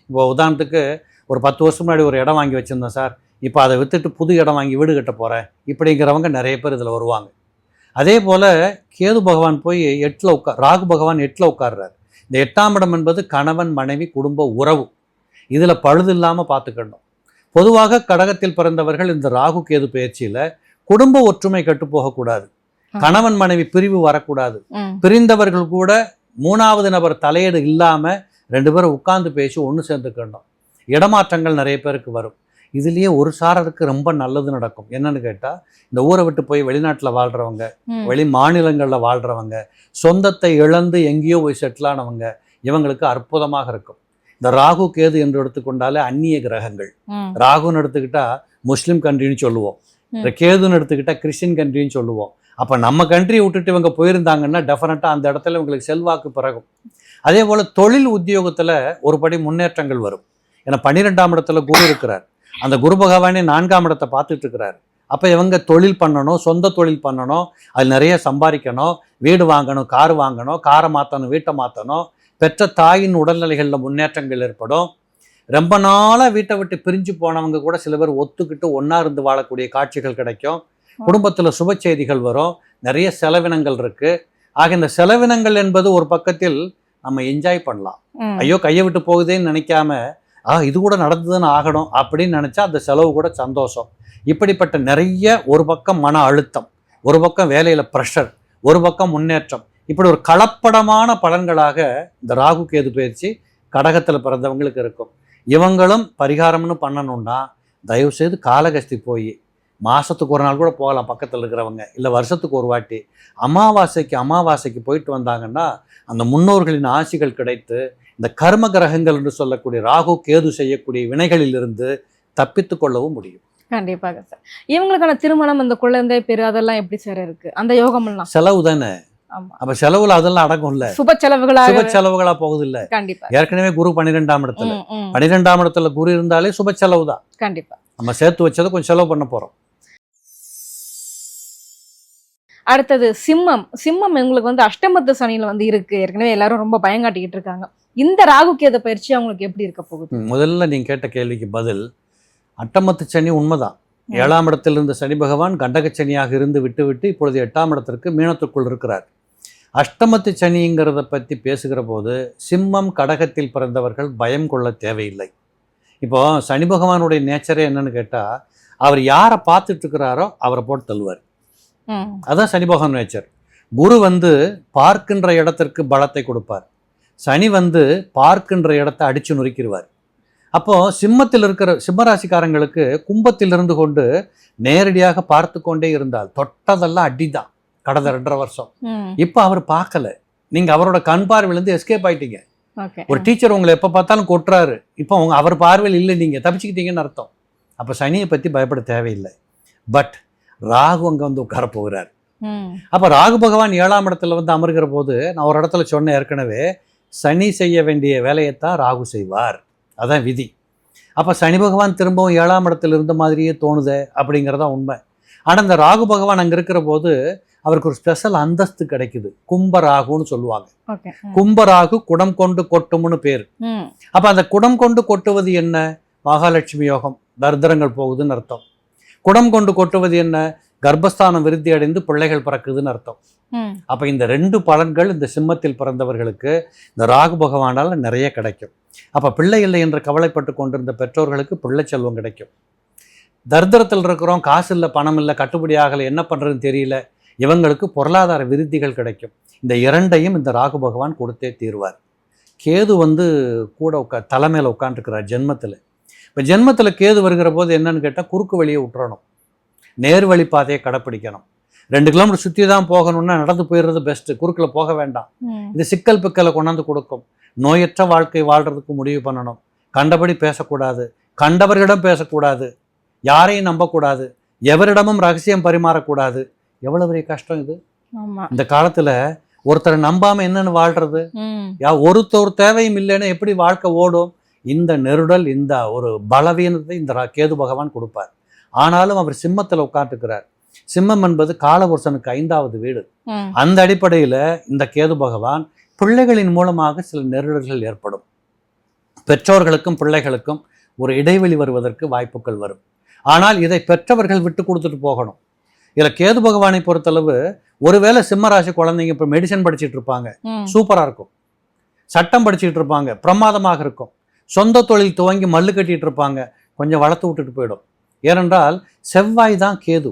இப்போ உதாரணத்துக்கு ஒரு 10 வருஷம் முன்னாடி ஒரு இடம் வாங்கி வச்சுருந்தேன் சார், இப்போ அதை விற்றுட்டு புது இடம் வாங்கி வீடு கட்ட போகிறேன் இப்படிங்கிறவங்க நிறைய பேர் இதில் வருவாங்க. அதே போல் கேது பகவான் போய் 8ல் ராகு பகவான் 8ல் உட்கார்றாரு. இந்த 8ஆம் இடம் என்பது கணவன் மனைவி குடும்ப உறவு. இதில் பழுது இல்லாமல் பார்த்துக்கணும். பொதுவாக கடகத்தில் பிறந்தவர்கள் இந்த ராகு கேது பயிற்சியில் குடும்ப ஒற்றுமை கெட்டு போகக்கூடாது, கணவன் மனைவி பிரிவு வரக்கூடாது. பிரிந்தவர்கள் கூட 3வது நபர் தலையீடு இல்லாமல் 2 பேரும் உட்கார்ந்து பேசி ஒன்று சேர்ந்துக்கணும். இடமாற்றங்கள் நிறைய பேருக்கு வரும். இதுலேயே ஒரு சாரருக்கு ரொம்ப நல்லது நடக்கும். என்னன்னு கேட்டால், இந்த ஊரை விட்டு போய் வெளிநாட்டில் வாழ்கிறவங்க, வெளி மாநிலங்களில் வாழ்கிறவங்க, சொந்தத்தை இழந்து எங்கேயோ போய் செட்டில் ஆனவங்க, இவங்களுக்கு அற்புதமாக இருக்கும். இந்த ராகு கேது என்று எடுத்துக்கொண்டாலே அந்நிய கிரகங்கள். ராகுன்னு எடுத்துக்கிட்டா முஸ்லீம் கண்ட்ரின்னு சொல்லுவோம், இந்த கேதுன்னு எடுத்துக்கிட்டா கிறிஸ்டின் கண்ட்ரின்னு சொல்லுவோம். அப்போ நம்ம கண்ட்ரியை விட்டுட்டு இவங்க போயிருந்தாங்கன்னா டெஃபினட்டாக அந்த இடத்துல இவங்களுக்கு செல்வாக்கு பிறகும். அதே போல் தொழில் உத்தியோகத்தில் ஒரு படி முன்னேற்றங்கள் வரும். ஏன்னா 12ஆம் இடத்துல குரு இருக்கிறார். அந்த குரு பகவானே 4ஆம் இடத்தை பார்த்துட்டு இருக்கிறார். அப்போ இவங்க தொழில் பண்ணணும், சொந்த தொழில் பண்ணணும், அது நிறைய சம்பாதிக்கணும், வீடு வாங்கணும், கார் வாங்கணும், காரை மாற்றணும், வீட்டை மாற்றணும். பெற்ற தாயின் உடல்நிலைகளில் முன்னேற்றங்கள் ஏற்படும். ரொம்ப நாளாக வீட்டை விட்டு பிரிஞ்சு போனவங்க கூட சில பேர் ஒத்துக்கிட்டு ஒன்றா இருந்து வாழக்கூடிய காட்சிகள் கிடைக்கும். குடும்பத்தில் சுப செய்திகள் வரும். நிறைய செலவினங்கள் இருக்குது. ஆக இந்த செலவினங்கள் என்பது ஒரு பக்கத்தில் நம்ம என்ஜாய் பண்ணலாம். ஐயோ கையை விட்டு போகுதேன்னு நினைக்காம இது கூட நடந்ததுன்னு ஆகணும் அப்படின்னு நினச்சா அந்த செலவு கூட சந்தோஷம். இப்படிப்பட்ட நிறைய ஒரு பக்கம் மன அழுத்தம், ஒரு பக்கம் வேலையில் ப்ரெஷர், ஒரு பக்கம் முன்னேற்றம், இப்படி ஒரு கலப்படமான பலன்களாக இந்த ராகு கேது பயிற்சி கடகத்தில் பிறந்தவங்களுக்கு இருக்கும். இவங்களும் பரிகாரம்னு பண்ணணுன்னா தயவுசெய்து காலகஸ்தி போய் மாதத்துக்கு ஒரு நாள் கூட போகலாம் பக்கத்தில் இருக்கிறவங்க, இல்லை வருஷத்துக்கு ஒரு வாட்டி அமாவாசைக்கு போயிட்டு வந்தாங்கன்னா அந்த முன்னோர்களின் ஆசிகள் கிடைத்து இந்த கர்ம கிரகங்கள் என்று சொல்லக்கூடிய ராகு கேது செய்யக்கூடிய வினைகளிலிருந்து தப்பித்து கொள்ளவும் முடியும். கண்டிப்பாக சார். இவங்களுக்கான திருமணம், அந்த குழந்தை பேரு அதெல்லாம் எப்படி சார் இருக்கு? அந்த யோகம் எல்லாம் செலவு தானே. அப்ப செலவுல அதெல்லாம் அடங்கும் இல்ல, சுப செலவுகளா போகுது இல்ல. கண்டிப்பா. ஏற்கனவே குரு 12ஆம் இடத்துல, 12ஆம் இடத்துல குரு இருந்தாலே சுப செலவு தான். கண்டிப்பா நம்ம சேர்த்து வச்சதை கொஞ்சம் செலவு பண்ண போறோம். அடுத்தது சிம்மம். சிம்மம் உங்களுக்கு வந்து அஷ்டமத்து சனியில வந்து இருக்கு. ஏற்கனவே எல்லாரும் ரொம்ப பயங்காட்டிக்கிட்டு இருக்காங்க. இந்த ராகு கேது பயிற்சி அவங்களுக்கு எப்படி இருக்க போகுது? முதல்ல நீங்க கேட்ட கேள்விக்கு பதில், அட்டமத்து சனி உண்மைதான். 7ஆம் இடத்தில் இருந்த சனி பகவான் கண்டக சனியாக இருந்து விட்டு இப்பொழுது 8ஆம் இடத்திற்கு மீனத்துக்குள் இருக்கிறார். அஷ்டமத்து சனிங்கிறத பற்றி பேசுகிற போது சிம்மம் கடகத்தில் பிறந்தவர்கள் பயம் கொள்ள தேவையில்லை. இப்போ சனி பகவானுடைய நேச்சரே என்னன்னு கேட்டால், அவர் யாரை பார்த்துட்டு இருக்கிறாரோ அவரை போட்டு தள்ளுவார். அதான் சனி பகவான் நேச்சர். குரு வந்து பார்க்கின்ற இடத்திற்கு பலத்தை கொடுப்பார். சனி வந்து பார்க்கின்ற இடத்தை அடிச்சு நொறுக்கிடுவார். அப்போ சிம்மத்தில் இருக்கிற சிம்மராசிக்காரங்களுக்கு கும்பத்தில் இருந்து கொண்டு நேரடியாக பார்த்து கொண்டே இருந்தால் தொட்டதெல்லாம் அடிதான் கடந்த 2.5 வருஷம். இப்போ அவர் பார்க்கல, நீங்க அவரோட கண் பார்வையிலேருந்து எஸ்கேப் ஆயிட்டீங்க. ஒரு டீச்சர் உங்களை எப்போ பார்த்தாலும் கொட்டுறாரு, இப்போ அவர் பார்வையில் இல்லை, நீங்க தப்பிச்சுக்கிட்டீங்கன்னு அர்த்தம். அப்போ சனியை பற்றி பயப்பட தேவையில்லை. பட் ராகு அங்கே வந்து உட்கார போகிறார். அப்ப ராகு பகவான் 7ஆம் இடத்துல வந்து அமர்கிற போது நான் ஒரு இடத்துல சொன்னேன் ஏற்கனவே, சனி செய்ய வேண்டிய வேலையைத்தான் ராகு செய்வார், அதான் விதி. அப்ப சனி பகவான் திரும்பவும் 7ஆம் இடத்துல இருந்த மாதிரியே தோணுதே அப்படிங்கிறதா உண்மை. ஆனா இந்த ராகு பகவான் அங்க இருக்கிற போது அவருக்கு ஒரு ஸ்பெஷல் அந்தஸ்து கிடைக்குது, கும்பராகுன்னு சொல்லுவாங்க. கும்பராகு குடம் கொண்டு கொட்டும்னு பேர். அப்ப அந்த குடம் கொண்டு கொட்டுவது என்ன? மகாலட்சுமி யோகம், தரித்திரங்கள் போகுதுன்னு அர்த்தம். குடம் கொண்டு கொட்டுவது என்ன? கர்ப்பஸ்தானம் விருத்தி அடைந்து பிள்ளைகள் பிறக்குதுன்னு அர்த்தம். அப்ப இந்த 2 பலன்கள் இந்த சிம்மத்தில் பிறந்தவர்களுக்கு இந்த ராகு பகவானால நிறைய கிடைக்கும். அப்ப பிள்ளை இல்லை என்று கவலைப்பட்டு கொண்டிருந்த பெற்றோர்களுக்கு பிள்ளை செல்வம் கிடைக்கும். தரித்திரத்தில் இருக்கிறோம், காசு இல்லை, பணம் இல்லை, கட்டுப்படி ஆகலை, என்ன பண்றதுன்னு தெரியல, இவங்களுக்கு பொருளாதார விருத்திகள் கிடைக்கும். இந்த 2ஐயும் இந்த ராகு பகவான் கொடுத்தே தீர்வார். கேது வந்து கூட தலைமையில் உட்காந்துருக்கிறார் ஜென்மத்தில். இப்போ ஜென்மத்தில் கேது வருகிற போது என்னன்னு கேட்டால் குறுக்கு வழியை விட்டுறணும், நேர் வழி பாதையை கடைப்பிடிக்கணும். 2 கிலோமீட்டர் சுற்றி தான் போகணும்னா நடந்து போயிடுறது பெஸ்ட்டு, குறுக்கில் போக வேண்டாம். இது சிக்கல் பிக்கலை கொண்டாந்து கொடுக்கும். நோயற்ற வாழ்க்கை வாழ்கிறதுக்கு முடிவு பண்ணணும். கண்டபடி பேசக்கூடாது, கண்டவர்களிடம் பேசக்கூடாது, யாரையும் நம்பக்கூடாது, எவரிடமும் ரகசியம் பரிமாறக்கூடாது. எவ்வளவு பெரிய கஷ்டம் இது. இந்த காலத்துல ஒருத்தரை நம்பாம என்னன்னு வாழ்றது? ஒருத்தர் தேவையும் இல்லைன்னு எப்படி வாழ்க்கை ஓடும்? இந்த நெருடல், இந்த ஒரு பலவீனத்தை இந்த கேது பகவான் கொடுப்பார். ஆனாலும் அவர் சிம்மத்துல உட்காந்துக்கிறார். சிம்மம் என்பது காலபுருஷனுக்கு 5வது வீடு. அந்த அடிப்படையில இந்த கேது பகவான் பிள்ளைகளின் மூலமாக சில நெருடல்கள் ஏற்படும். பெற்றோர்களுக்கும் பிள்ளைகளுக்கும் ஒரு இடைவெளி வருவதற்கு வாய்ப்புகள் வரும். ஆனால் இதை பெற்றவர்கள் விட்டு கொடுத்துட்டு போகணும். இதில் கேது பகவானை பொறுத்தளவு ஒருவேளை சிம்மராசி குழந்தைங்க இப்போ மெடிசன் படிச்சுட்டு இருப்பாங்க, சூப்பராக இருக்கும். சட்டம் படிச்சுட்டு இருப்பாங்க, பிரமாதமாக இருக்கும். சொந்த தொழில் துவங்கி மல்லு கட்டிட்டு இருப்பாங்க, கொஞ்சம் வளர்த்து விட்டுட்டு போயிடும். ஏனென்றால் செவ்வாய் தான் கேது.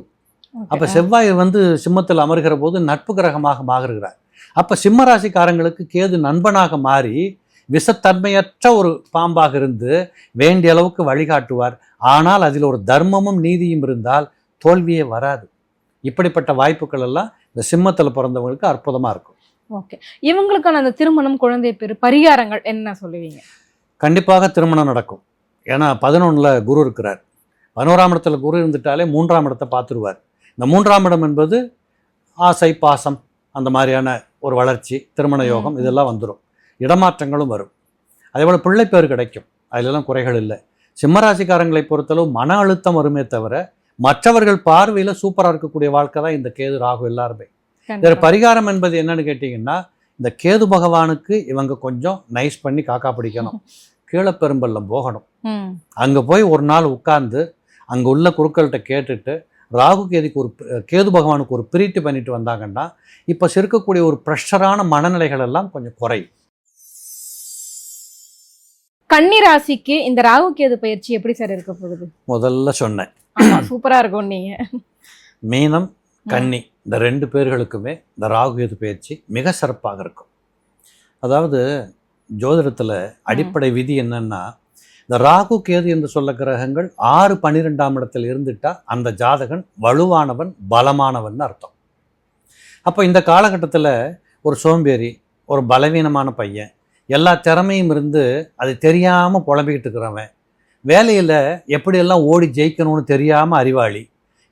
அப்போ செவ்வாய் வந்து சிம்மத்தில் அமர்கிற போது நட்பு கிரகமாக மாறுகிறார். அப்போ சிம்மராசிக்காரங்களுக்கு கேது நண்பனாக மாறி விஷத்தன்மையற்ற ஒரு பாம்பாக இருந்து வேண்டிய அளவுக்கு வழிகாட்டுவார். ஆனால் அதில் ஒரு தர்மமும் நீதியும் இருந்தால் தோல்வியே வராது. இப்படிப்பட்ட வாய்ப்புகள் எல்லாம் இந்த சிம்மத்தில் பிறந்தவங்களுக்கு அற்புதமாக இருக்கும். ஓகே, இவங்களுக்கான அந்த திருமணம், குழந்தை பேர், பரிகாரங்கள் என்ன சொல்லுவீங்க? கண்டிப்பாக திருமணம் நடக்கும். ஏன்னா 11ல் குரு இருக்கிறார். 11ஆம் இடத்துல குரு இருந்துட்டாலே 3ஆம் இடத்தை பார்த்துருவார். இந்த 3ஆம் இடம் என்பது ஆசை, பாசம், அந்த மாதிரியான ஒரு வளர்ச்சி, திருமண யோகம் இதெல்லாம் வந்துடும். இடமாற்றங்களும் வரும். அதே போல் பிள்ளை பேர் கிடைக்கும், அதிலெல்லாம் குறைகள் இல்லை. சிம்மராசிக்காரங்களை பொறுத்தளவு மன அழுத்தம் வருமே தவிர மற்றவர்கள் பார்வையில் சூப்பராக இருக்கக்கூடிய வாழ்க்கை தான் இந்த கேது ராகு எல்லாருமே. இதில் பரிகாரம் என்பது என்னன்னு கேட்டிங்கன்னா, இந்த கேது பகவானுக்கு இவங்க கொஞ்சம் நைஸ் பண்ணி காக்கா பிடிக்கணும். கீழே பெரும்பள்ளம் போகணும். அங்கே போய் ஒரு நாள் உட்கார்ந்து அங்கே உள்ள குருக்கள்கிட்ட கேட்டுட்டு ராகு கேது பகவானுக்கு ஒரு பிரீத்தி பண்ணிட்டு வந்தாங்கன்னா இப்போ இருக்கக்கூடிய ஒரு ப்ரெஷரான மனநிலைகள் எல்லாம் கொஞ்சம் குறையும். கன்னிராசிக்கு இந்த ராகு கேது பயிற்சி எப்படி சார் இருக்க போகுது? முதல்ல சொன்னேன், சூப்பரா இருக்கும். நீங்க மீனம், கன்னி இந்த 2 பேர்களுக்குமே இந்த ராகு கேது பயிற்சி மிக சிறப்பாக இருக்கும். அதாவது ஜோதிடத்தில் அடிப்படை விதி என்னன்னா, இந்த ராகு கேது என்று சொல்ல கிரகங்கள் 6, 12ஆம் இடத்தில் இருந்துட்டா அந்த ஜாதகன் வலுவானவன், பலமானவன் அர்த்தம். அப்போ இந்த காலகட்டத்தில் ஒரு சோம்பேறி, ஒரு பலவீனமான பையன், எல்லா திறமையும் இருந்து அது தெரியாமல் புலம்பிக்கிட்டு இருக்கிறவன், வேலையில் எப்படியெல்லாம் ஓடி ஜெயிக்கணும்னு தெரியாமல் அறிவாளி,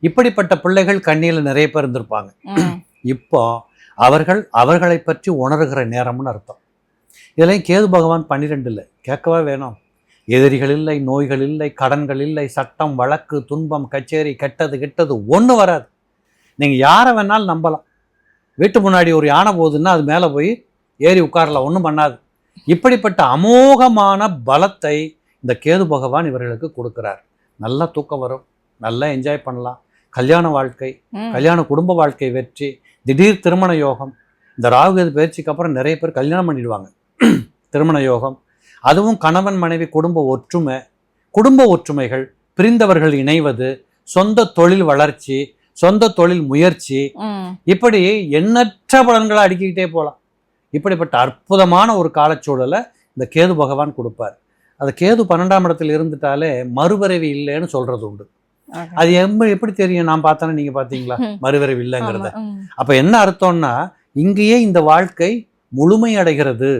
இப்படிப்பட்ட பிள்ளைகள் கண்ணியில் நிறைய பேர் இருந்திருப்பாங்க. இப்போ அவர்களை பற்றி உணர்கிற நேரம்னு அர்த்தம். இதுலையும் கேது பகவான் 12 கேட்கவா வேணும். எதிரிகள் இல்லை, நோய்கள் இல்லை, கடன்கள் இல்லை, சட்டம், வழக்கு, துன்பம், கச்சேரி, கெட்டது ஒன்று வராது. நீங்கள் யாரை வேணாலும் நம்பலாம். வீட்டு முன்னாடி ஒரு யானை போகுதுன்னா அது மேலே போய் ஏறி உட்காரலாம், ஒன்றும் பண்ணாது. இப்படிப்பட்ட அமோகமான பலத்தை இந்த கேது பகவான் இவர்களுக்கு கொடுக்கிறார். நல்லா தூக்கம் வரும், நல்லா என்ஜாய் பண்ணலாம், கல்யாண வாழ்க்கை, கல்யாண குடும்ப வாழ்க்கை வெற்றி, திடீர் திருமண யோகம். இந்த ராகு கேது பயிற்சிக்கு அப்புறம் நிறைய பேர் கல்யாணம் பண்ணிடுவாங்க. திருமண யோகம், அதுவும் கணவன் மனைவி குடும்ப ஒற்றுமைகள், பிரிந்தவர்கள் இணைவது, சொந்த தொழில் வளர்ச்சி, சொந்த தொழில் முயற்சி, இப்படி எண்ணற்ற பலன்களை அடுக்கிக்கிட்டே போகலாம். இப்படிப்பட்ட அற்புதமான ஒரு காலச்சூழலை இந்த கேது பகவான் கொடுப்பார். அது கேது 12ஆம் இடத்தில் இருந்துட்டாலே மறுபிறவி இல்லைன்னு சொல்றது உண்டு. அது எப்படி தெரியும்? நான் பார்த்தேன்னா நீங்க பார்த்தீங்களா மறுபிறவி இல்லைங்கிறத? அப்ப என்ன அர்த்தம்னா, இங்கேயே இந்த வாழ்க்கை முழுமையடைகிறது,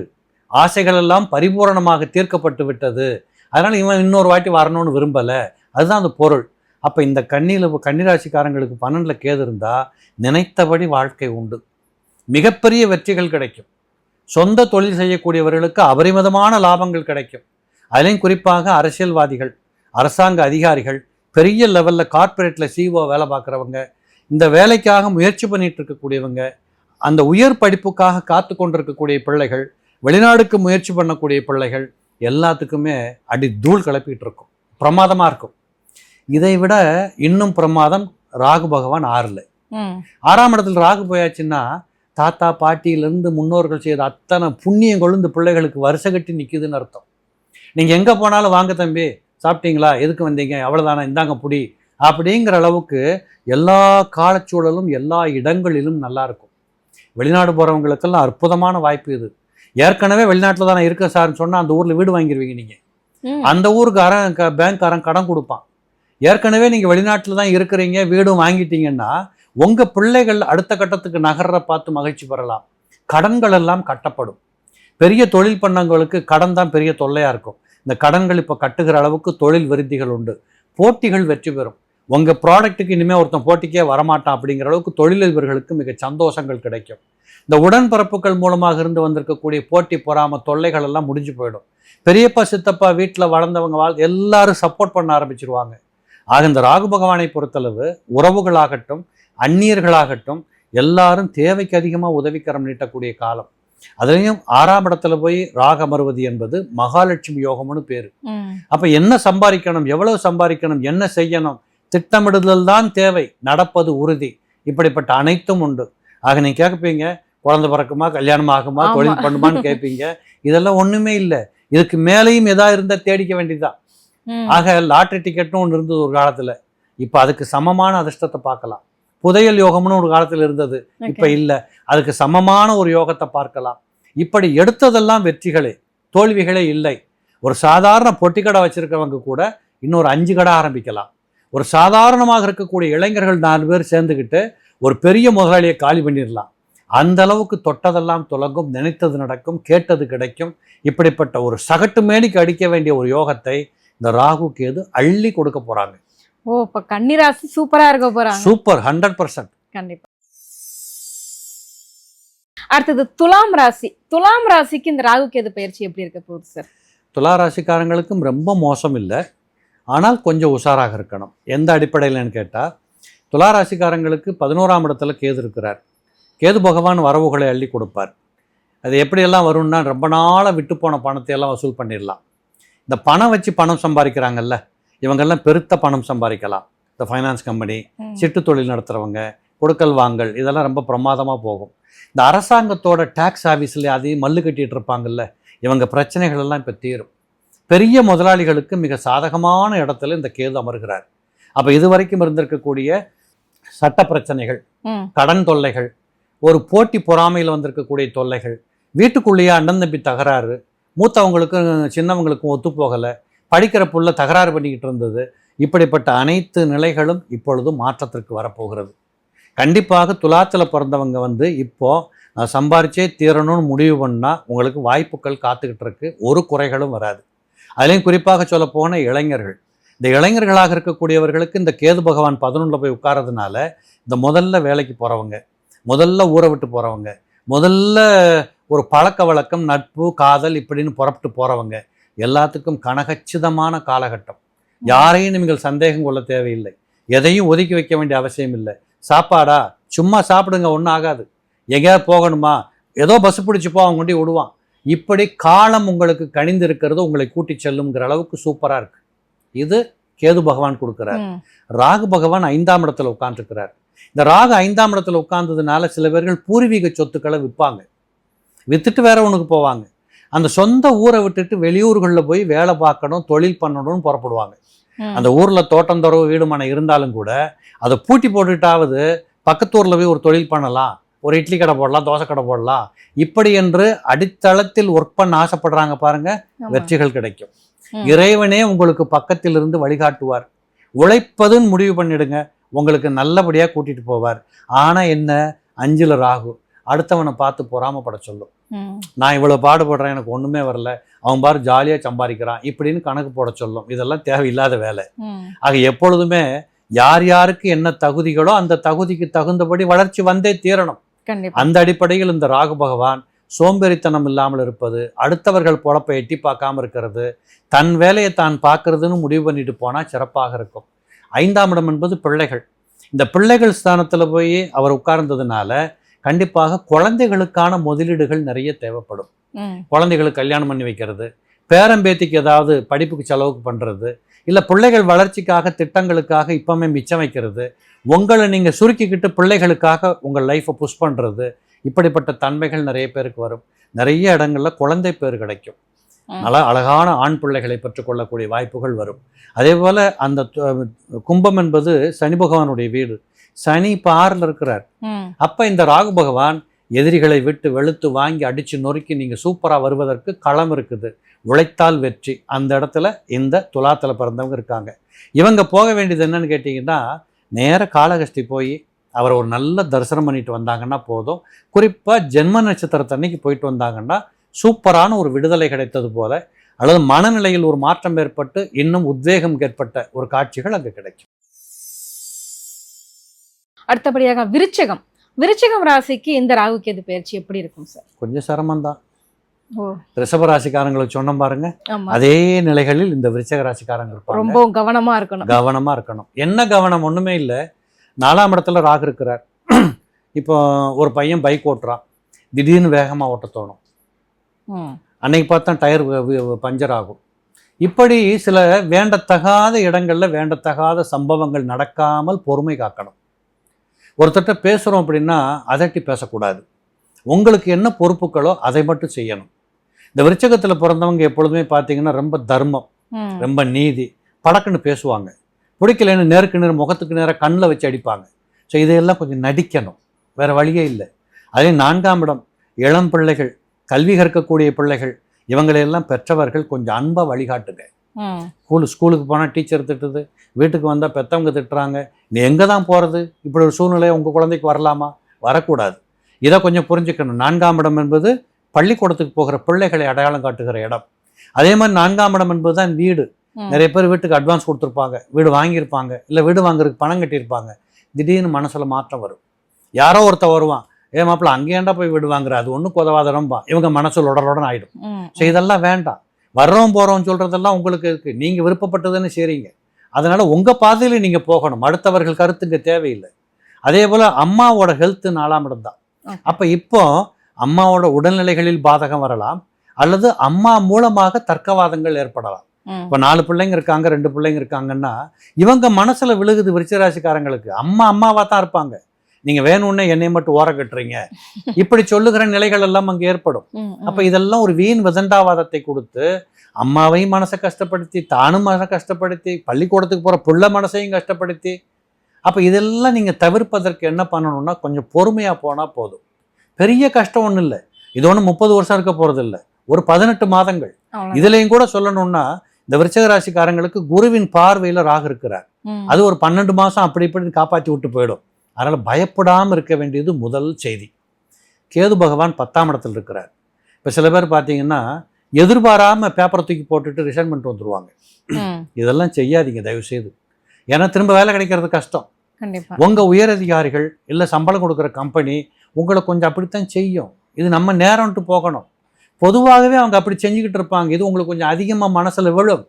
ஆசைகள் எல்லாம் பரிபூரணமாக தீர்க்கப்பட்டு விட்டது, அதனால இவன் இன்னொரு வாட்டி வரணும்னு விரும்பல, அதுதான் அந்த பொருள். அப்போ இந்த கன்னிராசிக்காரங்களுக்கு 12ல் கேது இருந்தால் நினைத்தபடி வாழ்க்கை உண்டு, மிகப்பெரிய வெற்றிகள் கிடைக்கும், சொந்த தொழில் செய்யக்கூடியவர்களுக்கு அபரிமிதமான லாபங்கள் கிடைக்கும். அதுலேயும் குறிப்பாக அரசியல்வாதிகள், அரசாங்க அதிகாரிகள், பெரிய லெவலில் கார்ப்பரேட்டில் சிஓ வேலை பார்க்குறவங்க, இந்த வேலைக்காக முயற்சி பண்ணிட்டு இருக்கக்கூடியவங்க, அந்த உயர் படிப்புக்காக காத்து கொண்டிருக்கக்கூடிய பிள்ளைகள், வெளிநாடுக்கு முயற்சி பண்ணக்கூடிய பிள்ளைகள் எல்லாத்துக்குமே அடி தூள் கிளப்பிட்டு இருக்கும், பிரமாதமாக இருக்கும். இதை விட இன்னும் பிரமாதம் ராகு பகவான் 6ல். 6ஆம் இடத்துல ராகு போயாச்சுன்னா தாத்தா பாட்டியிலேருந்து முன்னோர்கள் செய்த அத்தனை புண்ணியங்களும் இந்த பிள்ளைகளுக்கு வருஷ கட்டி நிற்குதுன்னு அர்த்தம். நீங்கள் எங்கே போனாலும் வாங்க தம்பி சாப்பிட்டீங்களா, எதுக்கு வந்தீங்க, அவ்வளோதானே, இந்தாங்க புடி அப்படிங்கிற அளவுக்கு எல்லா காலச்சூழலும் எல்லா இடங்களிலும் நல்லா இருக்கும். வெளிநாடு போகிறவங்களுக்கெல்லாம் அற்புதமான வாய்ப்பு இது. ஏற்கனவே வெளிநாட்டில் தானே இருக்க சார்ன்னு சொன்னால் அந்த ஊரில் வீடு வாங்கிடுவீங்க நீங்கள். அந்த ஊருக்காரன் பேங்க்காரன் கடன் கொடுப்பான். ஏற்கனவே நீங்கள் வெளிநாட்டில் தான் இருக்கிறீங்க, வீடும் வாங்கிட்டீங்கன்னா உங்கள் பிள்ளைகள் அடுத்த கட்டத்துக்கு நகர்ற பார்த்து மகிழ்ச்சி பெறலாம். கடன்கள் எல்லாம் கட்டப்படும். பெரிய தொழில் பண்ணவங்களுக்கு கடன் தான் பெரிய தொல்லையாக இருக்கும். இந்த கடன்கள் இப்போ கட்டுகிற அளவுக்கு தொழில் விருத்திகள் உண்டு. போட்டிகள் வெற்றி பெறும். உங்கள் ப்ராடக்ட்டுக்கு இனிமேல் ஒருத்தன் போட்டிக்கே வரமாட்டான் அப்படிங்கிற அளவுக்கு தொழிலதிபர்களுக்கு மிக சந்தோஷங்கள் கிடைக்கும். இந்த உடன்பிறப்புகள் மூலமாக இருந்து வந்திருக்கக்கூடிய போட்டி பொறாம தொல்லைகள் எல்லாம் முடிஞ்சு போயிடும். பெரியப்பா சித்தப்பா வீட்டில் வளர்ந்தவங்க எல்லாரும் சப்போர்ட் பண்ண ஆரம்பிச்சிருவாங்க. ஆக இந்த ராகு பகவானை பொறுத்தளவு உறவுகளாகட்டும் அந்நியர்களாகட்டும் எல்லாரும் தேவைக்கு அதிகமாக உதவிக்கரம் நீட்டக்கூடிய காலம். அதுலேயும் 6ஆம் இடத்துல போய் ராகு அமர்வது என்பது மகாலட்சுமி யோகம்னு பேர். அப்போ என்ன சம்பாதிக்கணும், எவ்வளவு சம்பாதிக்கணும், என்ன செய்யணும், திட்டமிடுதல் தான் தேவை, நடப்பது உறுதி. இப்படிப்பட்ட அனைத்தும் உண்டு. ஆக நீங்கள் கேட்பீங்க குழந்தை பிறக்குமா, கல்யாணம் ஆகுமா, தொழில் பண்ணுமான்னு கேட்பீங்க. இதெல்லாம் ஒன்றுமே இல்லை. இதுக்கு மேலேயும் எதா இருந்தால் தேடிக்க வேண்டியதுதான். ஆக லாட்ரி டிக்கெட்னு ஒன்று இருந்தது ஒரு காலத்தில், இப்போ அதுக்கு சமமான அதிர்ஷ்டத்தை பார்க்கலாம். புதையல் யோகம்னு ஒரு காலத்தில் இருந்தது, இப்போ இல்லை. அதுக்கு சமமான ஒரு யோகத்தை பார்க்கலாம். இப்படி எடுத்ததெல்லாம் வெற்றிகளே, தோல்விகளே இல்லை. ஒரு சாதாரண பொட்டி கடை வச்சிருக்கிறவங்க கூட இன்னொரு 5 கடை ஆரம்பிக்கலாம். ஒரு சாதாரணமாக இருக்கக்கூடிய இளைஞர்கள் 4 பேர் சேர்ந்துக்கிட்டு ஒரு பெரிய முதலாளியை காலி பண்ணிடலாம். அந்த அளவுக்கு தொட்டதெல்லாம் துலங்கும், நினைத்தது நடக்கும், கேட்டது கிடைக்கும். இப்படிப்பட்ட ஒரு சகட்டு மேனிக்கு அடிக்க வேண்டிய ஒரு யோகத்தை இந்த ராகு கேது அள்ளி கொடுக்க போறாங்க. ஓ, இப்ப கன்னிராசி சூப்பரா இருக்க போறாங்க. சூப்பர், 100%. கண்டிப்பா. அடுத்தது துலாம் ராசி. துலாம் ராசிக்கு இந்த ராகு கேது பயிற்சி எப்படி இருக்க போகுது சார்? துலா ராசிக்காரங்களுக்கும் ரொம்ப மோசம் இல்லை, ஆனால் கொஞ்சம் உஷாராக இருக்கணும். எந்த அடிப்படையில்னு கேட்டால், துலா ராசிக்காரங்களுக்கு 11ஆம் இடத்துல கேது இருக்கிறார். கேது பகவான் வரவுகளை அள்ளி கொடுப்பார். அது எப்படியெல்லாம் வரும்னா, ரொம்ப நாளாக விட்டு போன பணத்தை எல்லாம் வசூல் பண்ணிடலாம். இந்த பணம் வச்சு பணம் சம்பாதிக்கிறாங்கல்ல, இவங்கெல்லாம் பெருத்த பணம் சம்பாதிக்கலாம். இந்த ஃபைனான்ஸ் கம்பெனி, சிட்டு தொழில் நடத்துகிறவங்க, கொடுக்கல் வாங்கல், இதெல்லாம் ரொம்ப பிரமாதமாக போகும். இந்த அரசாங்கத்தோட டேக்ஸ் ஆஃபீஸில் அதையும் மல்லு கட்டிகிட்டு இருப்பாங்கல்ல, இவங்க பிரச்சனைகள் எல்லாம் இப்போ தீரும். பெரிய முதலாளிகளுக்கு மிக சாதகமான இடத்துல இந்த கேது அமர்கிறார். அப்போ இதுவரைக்கும் இருந்திருக்கக்கூடிய சட்ட பிரச்சனைகள், கடன் தொல்லைகள், ஒரு போட்டி பொறாமையில் வந்திருக்கக்கூடிய தொல்லைகள், வீட்டுக்குள்ளேயே அண்ணன் தம்பி தகராறு, மூத்தவங்களுக்கும் சின்னவங்களுக்கும் ஒத்து போகலை, படிக்கிற புள்ள தகராறு பண்ணிக்கிட்டு இருந்தது, இப்படிப்பட்ட அனைத்து நிலைகளும் இப்பொழுது மாற்றத்திற்கு வரப்போகிறது. கண்டிப்பாக துலாத்தில் பிறந்தவங்க இப்போது நான் சம்பாரிச்சே தீரணும்னு முடிவு பண்ணால் உங்களுக்கு வாய்ப்புகள் காத்துக்கிட்டு இருக்கு. ஒரு குறைகளும் வராது. அதுலேயும் குறிப்பாக சொல்ல போன இளைஞர்கள், இந்த இளைஞர்களாக இருக்கக்கூடியவர்களுக்கு இந்த கேது பகவான் 11ல் போய் உட்கார்றதுனால, இந்த முதல்ல வேலைக்கு போகிறவங்க, முதல்ல ஊரை விட்டு போகிறவங்க, முதல்ல ஒரு பழக்க வழக்கம், நட்பு, காதல் இப்படின்னு புறப்பட்டு போகிறவங்க எல்லாத்துக்கும் கனகச்சிதமான காலகட்டம். யாரையும் நீங்கள் சந்தேகம் கொள்ள தேவையில்லை. எதையும் ஒதுக்கி வைக்க வேண்டிய அவசியம் இல்லை. சாப்பாடா, சும்மா சாப்பிடுங்க, ஒன்றும் ஆகாது. எங்கேயாவது போகணுமா, ஏதோ பஸ் பிடிச்சிப்போ அவங்க கொண்டு விடுவான். இப்படி காலம் உங்களுக்கு கணிந்து இருக்கிறது உங்களை கூட்டி செல்லுங்கிற அளவுக்கு சூப்பராக இருக்கு. இது கேது பகவான் கொடுக்குறார். ராகு பகவான் 5ஆம் இடத்துல உட்காந்துருக்கிறார். இந்த ராகு 5ஆம் இடத்துல உட்கார்ந்ததுனால சில பேர்கள் பூர்வீக சொத்துக்களை விற்பாங்க, வித்துட்டு வேற ஒன்றுக்கு போவாங்க. அந்த சொந்த ஊரை விட்டுட்டு வெளியூர்களில் போய் வேலை பார்க்கணும், தொழில் பண்ணணும்னு புறப்படுவாங்க. அந்த ஊரில் தோட்டந்தொரவு வீடுமனை இருந்தாலும் கூட அதை பூட்டி போட்டுட்டாவது பக்கத்தூரில் போய் ஒரு தொழில் பண்ணலாம், ஒரு இட்லி கடை போடலாம், தோசை கடை போடலாம், இப்படி என்று அடித்தளத்தில் ஒர்க் பண்ண ஆசைப்படுறாங்க பாருங்க, வெற்றிகள் கிடைக்கும். இறைவனே உங்களுக்கு பக்கத்தில் இருந்து வழிகாட்டுவார். உழைப்பதுன்னு முடிவு பண்ணிடுங்க, உங்களுக்கு நல்லபடியாக கூட்டிகிட்டு போவார். ஆனால் என்ன, 5ல் ராகு அடுத்தவனை பார்த்து பொறாமப்பட சொல்லும். நான் இவ்வளோ பாடுபடுறேன், எனக்கு ஒன்றுமே வரல, அவன் பாரு ஜாலியாக சம்பாதிக்கிறான் இப்படின்னு கணக்கு போட சொல்லும். இதெல்லாம் தேவையில்லாத வேலை. ஆக எப்பொழுதுமே யார் யாருக்கு என்ன தகுதிகளோ அந்த தகுதிக்கு தகுந்தபடி வளர்ச்சி வந்தே தீரணும். அந்த அடிப்படையில் இந்த ராகு பகவான் சோம்பேறித்தனம் இல்லாமல் இருப்பது, அடுத்தவர்கள் பொழப்பை எட்டி பார்க்காம இருக்கிறது, தன் வேலையை தான் பார்க்கறதுன்னு முடிவு பண்ணிட்டு போனால் சிறப்பாக இருக்கும். 5ஆம் இடம் என்பது பிள்ளைகள். இந்த பிள்ளைகள் ஸ்தானத்தில் போய் அவர் உட்கார்ந்ததுனால கண்டிப்பாக குழந்தைகளுக்கான முதலீடுகள் நிறைய தேவைப்படும். குழந்தைகளுக்கு கல்யாணம் பண்ணி வைக்கிறது, பேரம்பேத்திக்கு ஏதாவது படிப்புக்கு செலவுக்கு பண்ணுறது, இல்லை பிள்ளைகள் வளர்ச்சிக்காக திட்டங்களுக்காக இப்போவுமே மிச்சம் வைக்கிறது, உங்களை நீங்கள் சுருக்கிக்கிட்டு பிள்ளைகளுக்காக உங்கள் லைஃப்பை புஷ் பண்ணுறது, இப்படிப்பட்ட தன்மைகள் நிறைய பேருக்கு வரும். நிறைய இடங்களில் குழந்தை பேர் கிடைக்கும். நல்லா அழகான ஆண் பிள்ளைகளை பெற்றுக்கொள்ளக்கூடிய வாய்ப்புகள் வரும். அதே போல் அந்த கும்பம் என்பது சனி பகவானுடைய வீடு. சனி இப்போ 6ல் இருக்கிறார். அப்போ இந்த ராகு பகவான் எதிரிகளை விட்டு வெளுத்து வாங்கி அடித்து நொறுக்கி நீங்கள் சூப்பராக வருவதற்கு களம் இருக்குது. உழைத்தால் வெற்றி. அந்த இடத்துல இந்த துலாத்தில் பிறந்தவங்க இருக்காங்க. இவங்க போக வேண்டியது என்னன்னு கேட்டிங்கன்னா, நேர காளகஸ்தி போய் அவரை ஒரு நல்ல தரிசனம் பண்ணிட்டு வந்தாங்கன்னா போதும். குறிப்பாக ஜென்ம நட்சத்திரத்தன்னைக்கு போயிட்டு வந்தாங்கன்னா சூப்பரான ஒரு விடுதலை கிடைத்தது போல, அல்லது மனநிலையில் ஒரு மாற்றம் ஏற்பட்டு இன்னும் உத்வேகம் ஏற்பட்ட ஒரு காட்சிகள் அங்கே கிடைக்கும். அடுத்தபடியாக விருச்சிகம் ராசிக்கு இந்த ராகு கேது பயிற்சி எப்படி இருக்கும் சார்? கொஞ்சம் சிரமம்தான். ரிஷப ராசிக்காரங்களுக்கு சொன்ன பாருங்க, அதே நிலைகளில் இந்த விருச்சிக ராசிக்காரங்க இருப்பாங்க. ரொம்ப கவனமா இருக்கணும். என்ன கவனம்? ஒண்ணுமே இல்லை. 4ஆம் இடத்துல ராகு இருக்கிறார். இப்போ ஒரு பையன் பைக் ஓட்டுறான், திடீர்னு வேகமா ஓட்ட தோணும். அன்னைக்கு பார்த்தா டயர் பஞ்சர் ஆகும். இப்படி சில வேண்டத்தகாத இடங்கள்ல வேண்டத்தகாத சம்பவங்கள் நடக்காமல் பொறுமை காக்கணும். ஒருத்தட்ட பேசுகிறோம் அப்படின்னா அதட்டி பேசக்கூடாது. உங்களுக்கு என்ன பொறுப்புகளோ அதை மட்டும் செய்யணும். இந்த விருச்சகத்தில் பிறந்தவங்க எப்பொழுதுமே பார்த்தீங்கன்னா ரொம்ப தர்மம், ரொம்ப நீதி, படக்குன்னு பேசுவாங்க. பிடிக்கலன்னு நேருக்கு நேரம் முகத்துக்கு நேராக கண்ணில் வச்சு அடிப்பாங்க. ஸோ இதையெல்லாம் கொஞ்சம் நடிக்கணும், வேறு வழியே இல்லை. அதே 4ஆம் இடம் இளம் பிள்ளைகள், கல்வி கற்கக்கூடிய பிள்ளைகள், இவங்களையெல்லாம் பெற்றவர்கள் கொஞ்சம் அன்பாக வழிகாட்டுங்க. ஸ்கூலுக்கு போனால் டீச்சர் திட்டுது, வீட்டுக்கு வந்தால் பெற்றவங்க திட்டுறாங்க, நீ எங்கே தான் போகிறது? இப்படி ஒரு சூழ்நிலை உங்கள் குழந்தைக்கு வரலாமா? வரக்கூடாது. இதை கொஞ்சம் புரிஞ்சுக்கணும். 4ஆம் இடம் என்பது பள்ளிக்கூடத்துக்கு போகிற பிள்ளைகளை அடையாளம் காட்டுகிற இடம். அதே மாதிரி 4ஆம் இடம் என்பது தான் வீடு. நிறைய பேர் வீட்டுக்கு அட்வான்ஸ் கொடுத்துருப்பாங்க, வீடு வாங்கியிருப்பாங்க, இல்லை வீடு வாங்குறதுக்கு பணம் கட்டியிருப்பாங்க. திடீர்னு மனசில் மாற்றம் வரும். யாரோ ஒருத்தர் வருவான், மாப்பிள்ள அங்கேயாண்டா போய் வீடு வாங்குற, அது ஒன்றும் உதவாதரம்பா, இவங்க மனசில் உடனுடன் ஆகிடும். ஸோ இதெல்லாம் வேண்டாம். வர்றோம் போகிறோம் சொல்கிறதெல்லாம் உங்களுக்கு இருக்குது, நீங்கள் விருப்பப்பட்டதுன்னு செய்றீங்க. அதனால் உங்கள் பாதையில் நீங்கள் போகணும். அடுத்தவர்கள் கருத்துங்க தேவையில்லை. அதே போல் அம்மாவோட ஹெல்த்து 4ஆம் இடம் தான். அப்போ இப்போ அம்மாவோட உடல்நிலைகளில் பாதகம் வரலாம், அல்லது அம்மா மூலமாக தர்க்கவாதங்கள் ஏற்படலாம். இப்போ 4 பிள்ளைங்க இருக்காங்க, 2 பிள்ளைங்க இருக்காங்கன்னா இவங்க மனசில் விழுகுது விருச்சிகராசிக்காரங்களுக்கு, அம்மாவாக தான் இருப்பாங்க, நீங்கள் வேணும்னே என்னை மட்டும் ஓர கட்டுறீங்க, இப்படி சொல்லுகிற நிலைகள் எல்லாம் அங்கே ஏற்படும். அப்போ இதெல்லாம் ஒரு வீண் விதண்டாவாதத்தை கொடுத்து அம்மாவையும் மனசை கஷ்டப்படுத்தி, தானும் மனசை கஷ்டப்படுத்தி, பள்ளிக்கூடத்துக்கு போகிற புள்ள மனசையும் கஷ்டப்படுத்தி, அப்போ இதெல்லாம் நீங்கள் தவிர்ப்பதற்கு என்ன பண்ணணும்னா கொஞ்சம் பொறுமையாக போனால் போதும். பெரிய கஷ்டம் ஒன்றும் இல்லை. இது ஒன்றும் 30 வருஷம் இருக்க போகிறது இல்லை, ஒரு 18 மாதங்கள். இதுலேயும் கூட சொல்லணும்னா இந்த விருச்சிக ராசிக்காரங்களுக்கு குருவின் பார்வையில் ராகு இருக்கிறார். அது ஒரு 12 மாதம் அப்படி இப்படி காப்பாற்றி விட்டு போயிடும். அதனால் பயப்படாமல் இருக்க வேண்டியது முதல் செய்தி. கேது பகவான் 10ஆம் இடத்துல இருக்கிறார். இப்போ சில பேர் பார்த்தீங்கன்னா எதிர்பாராமல் பேப்பரை தூக்கி போட்டுட்டு ரிசைன் பண்ணிட்டு வந்துடுவாங்க. இதெல்லாம் செய்யாதீங்க தயவு செய்து. ஏன்னா திரும்ப வேலை கிடைக்கிறது கஷ்டம். உங்கள் உயரதிகாரிகள் இல்லை சம்பளம் கொடுக்குற கம்பெனி உங்களை கொஞ்சம் அப்படித்தான் செய்யும். இது நம்ம நேரம்ட்டு போகணும். பொதுவாகவே அவங்க அப்படி செஞ்சுக்கிட்டு இருப்பாங்க. இது உங்களுக்கு கொஞ்சம் அதிகமாக மனசில் விழும்.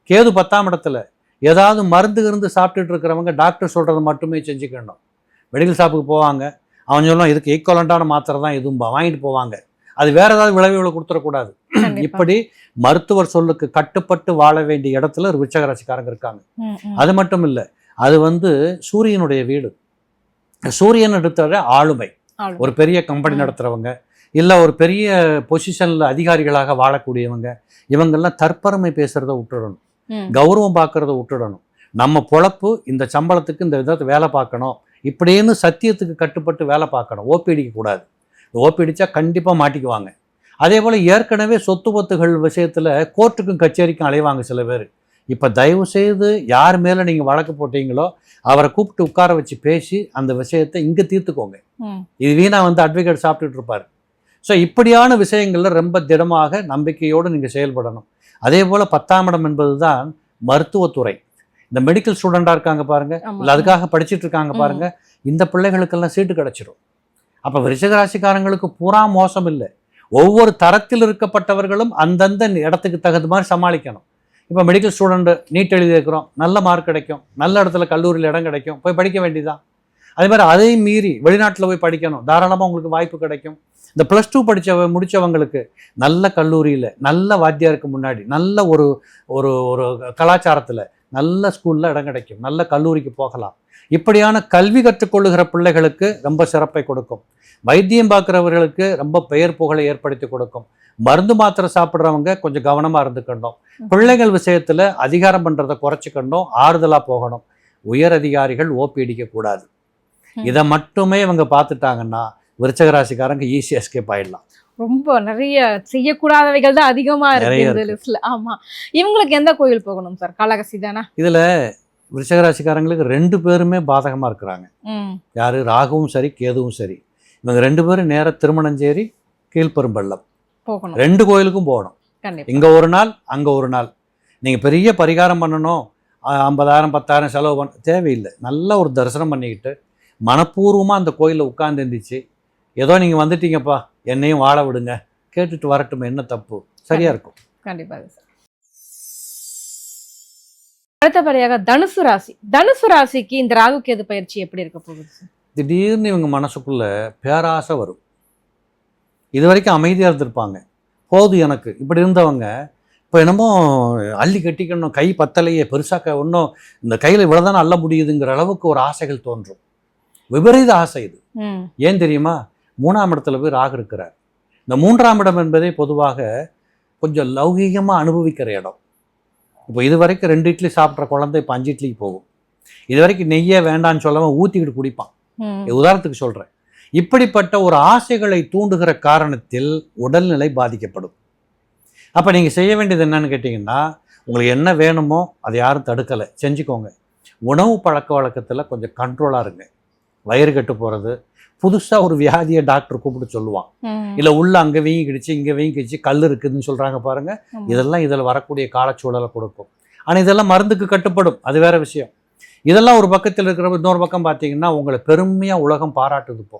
கேது 10ஆம் இடத்துல. ஏதாவது மருந்து இருந்து சாப்பிட்டுட்டு இருக்கிறவங்க டாக்டர் சொல்கிறது மட்டுமே செஞ்சுக்கணும். மெடிக்கல் ஷாப்புக்கு போவாங்க, அவன் சொல்லலாம் இதுக்கு ஈக்குவலண்டான மாத்திரை தான் எதுவும் வாங்கிட்டு போவாங்க, அது வேற ஏதாவது விளைவுகளை கொடுத்துடக்கூடாது. இப்படி மருத்துவர் சொல்லுக்கு கட்டுப்பட்டு வாழ வேண்டிய இடத்துல ஒரு விருச்சிக ராசிக்காரங்க இருக்காங்க. அது மட்டும் இல்லை, அது சூரியனுடைய வீடு. சூரியன் எடுத்த ஆளுமை, ஒரு பெரிய கம்பெனி நடத்துறவங்க, இல்லை ஒரு பெரிய பொசிஷன்ல அதிகாரிகளாக வாழக்கூடியவங்க, இவங்கெல்லாம் தற்பெருமை பேசுறத விட்டுடணும், கௌரவம் பார்க்கறத விட்டுடணும். நம்ம பொழப்பு இந்த சம்பளத்துக்கு இந்த விதத்தை வேலை பார்க்கணும் இப்படின்னு சத்தியத்துக்கு கட்டுப்பட்டு வேலை பார்க்கணும். ஓபிடிக்க கூடாது. ஓபிடிச்சா கண்டிப்பாக மாட்டிக்குவாங்க. அதே போல் ஏற்கனவே சொத்து பத்துகள் விஷயத்தில் கோர்ட்டுக்கும் கச்சேரிக்கும் அலைவாங்க சில பேர். இப்போ தயவு செய்து யார் மேலே நீங்கள் வழக்கு போட்டீங்களோ அவரை கூப்பிட்டு உட்கார வச்சு பேசி அந்த விஷயத்தை இங்கே தீர்த்துக்கோங்க. இது வீணா அட்வொகேட் சாப்பிட்டுட்டு இருப்பார். ஸோ இப்படியான விஷயங்களில் ரொம்ப திடமாக நம்பிக்கையோடு நீங்கள் செயல்படணும். அதே போல் 10ஆம் இடம் என்பது தான் மருத்துவத்துறை. இந்த மெடிக்கல் ஸ்டூடெண்டாக இருக்காங்க பாருங்க, இல்லை அதுக்காக படிச்சுட்டு இருக்காங்க பாருங்க, இந்த பிள்ளைகளுக்கெல்லாம் சீட்டு கிடைச்சிடும். அப்போ விருச்சிக ராசிக்காரங்களுக்கு பூரா மோசம் இல்லை. ஒவ்வொரு தரத்தில் இருக்கப்பட்டவர்களும் அந்தந்த இடத்துக்கு தகுந்த மாதிரி சமாளிக்கணும். இப்போ மெடிக்கல் ஸ்டூடெண்ட் நீட் எழுதியிருக்கிறோம், நல்ல மார்க் கிடைக்கும், நல்ல இடத்துல கல்லூரியில் இடம் கிடைக்கும், போய் படிக்க வேண்டியதான். அதே மாதிரி அதையும் மீறி வெளிநாட்டில் போய் படிக்கணும், தாராளமாக உங்களுக்கு வாய்ப்பு கிடைக்கும். இந்த +2 முடித்தவங்களுக்கு நல்ல கல்லூரியில் நல்ல வாத்தியாருக்கு முன்னாடி நல்ல ஒரு ஒரு ஒரு கலாச்சாரத்தில் நல்ல ஸ்கூலில் இடம் கிடைக்கும், நல்ல கல்லூரிக்கு போகலாம். இப்படியான கல்வி கற்றுக்கொள்ளுகிற பிள்ளைகளுக்கு ரொம்ப சிறப்பை கொடுக்கும். வைத்தியம் பார்க்குறவர்களுக்கு ரொம்ப பெயர் புகழை ஏற்படுத்தி கொடுக்கும். மருந்து மாத்திரை சாப்பிட்றவங்க கொஞ்சம் கவனமாக இருந்துக்கணும். பிள்ளைகள் விஷயத்தில் அதிகாரம் பண்ணுறதை குறைச்சிக்கணும், ஆறுதலாக போகணும். உயர் அதிகாரிகள் ஓபி அடிக்கக்கூடாது. இதை மட்டுமே இவங்க பார்த்துட்டாங்கன்னா விருச்சிக ராசிக்காரங்க ஈஸியாக எஸ்கேப் ஆயிடலாம். ரொம்ப நிறைய செய்யக்கூடாதவைகள் தான் அதிகமா இருக்கு இந்த லிஸ்ட்ல. ஆமா, இவங்களுக்கு எந்த கோயில் போகணும் சார்? காளகஸ்தி தானே. இதுல விருச்சிக ராசிக்காரங்களுக்கு 2 பேருமே பாதகமா இருக்கிறாங்க. யாரு? ராகுவும் சரி கேதுவும் சரி. இவங்க 2 பேரும் நேர திருமணஞ்சேரி கீழ்பெரும்பள்ளம் போகணும். 2 கோயிலுக்கும் போகணும். இங்க ஒரு நாள் அங்க ஒரு நாள். நீங்க பெரிய பரிகாரம் பண்ணணும், 50,000 10,000 செலவு பண்ண தேவையில்லை. நல்ல ஒரு தரிசனம் பண்ணிக்கிட்டு மனப்பூர்வமாக அந்த கோயிலில் உட்கார்ந்து இருந்துச்சு, ஏதோ நீங்கள் வந்துட்டீங்கப்பா என்னையும் வாழ விடுங்க, கேட்டுட்டு வரட்டும், என்ன தப்பு, சரியா இருக்கும். கண்டிப்பாக சார். அடுத்தபடியாக தனுசு ராசி. தனுசு ராசிக்கு இந்த ராகு கேது பயிற்சி எப்படி இருக்க போகுது சார்? திடீர்னு இவங்க மனசுக்குள்ள பேராசை வரும். இது வரைக்கும் அமைதியாக இருந்திருப்பாங்க, போது எனக்கு இப்படி இருந்தவங்க இப்போ என்னமோ அள்ளி கட்டிக்கணும், கை பத்தலையே, பெருசாக ஒன்றும் இந்த கையில் இவ்வளோதானே அள்ள முடியுதுங்கிற அளவுக்கு ஒரு ஆசைகள் தோன்றும். விபரீத ஆசை இது. ஏன் தெரியுமா? 3ஆம் இடத்துல போய் ராகு இருக்கிறார். இந்த 3ஆம் இடம் என்பதே பொதுவாக கொஞ்சம் லௌகீகமாக அனுபவிக்கிற இடம். இப்போ இது வரைக்கும் 2 இட்லி சாப்பிட்ற குழந்தை இப்போ 5 இட்லிக்கு போகும். இது வரைக்கும் நெய்யே வேண்டான்னு சொல்லாமல் ஊற்றிக்கிட்டு குடிப்பான். உதாரணத்துக்கு சொல்கிறேன். இப்படிப்பட்ட ஒரு ஆசைகளை தூண்டுகிற காரணத்தில் உடல்நிலை பாதிக்கப்படும். அப்போ நீங்கள் செய்ய வேண்டியது என்னன்னு கேட்டிங்கன்னா, உங்களுக்கு என்ன வேணுமோ அதை யாரும் தடுக்கலை, செஞ்சுக்கோங்க. உணவு பழக்க வழக்கத்தில் கொஞ்சம் கண்ட்ரோலாக இருங்க. வயிறு கட்டு போகிறது, புதுசாக ஒரு வியாதியை டாக்டர் கூப்பிட்டு சொல்லுவான், இல்லை உள்ள அங்கே வீங்கிடுச்சு இங்கே வீங்கிடுச்சு கல் இருக்குதுன்னு சொல்கிறாங்க பாருங்கள், இதெல்லாம் இதில் வரக்கூடிய காலச்சூழலை கொடுக்கும். ஆனால் இதெல்லாம் மருந்துக்கு கட்டுப்படும், அது வேற விஷயம். இதெல்லாம் ஒரு பக்கத்தில் இருக்கிற இன்னொரு பக்கம் பார்த்தீங்கன்னா உங்களை பெருமையாக உலகம் பாராட்டுது இப்போ.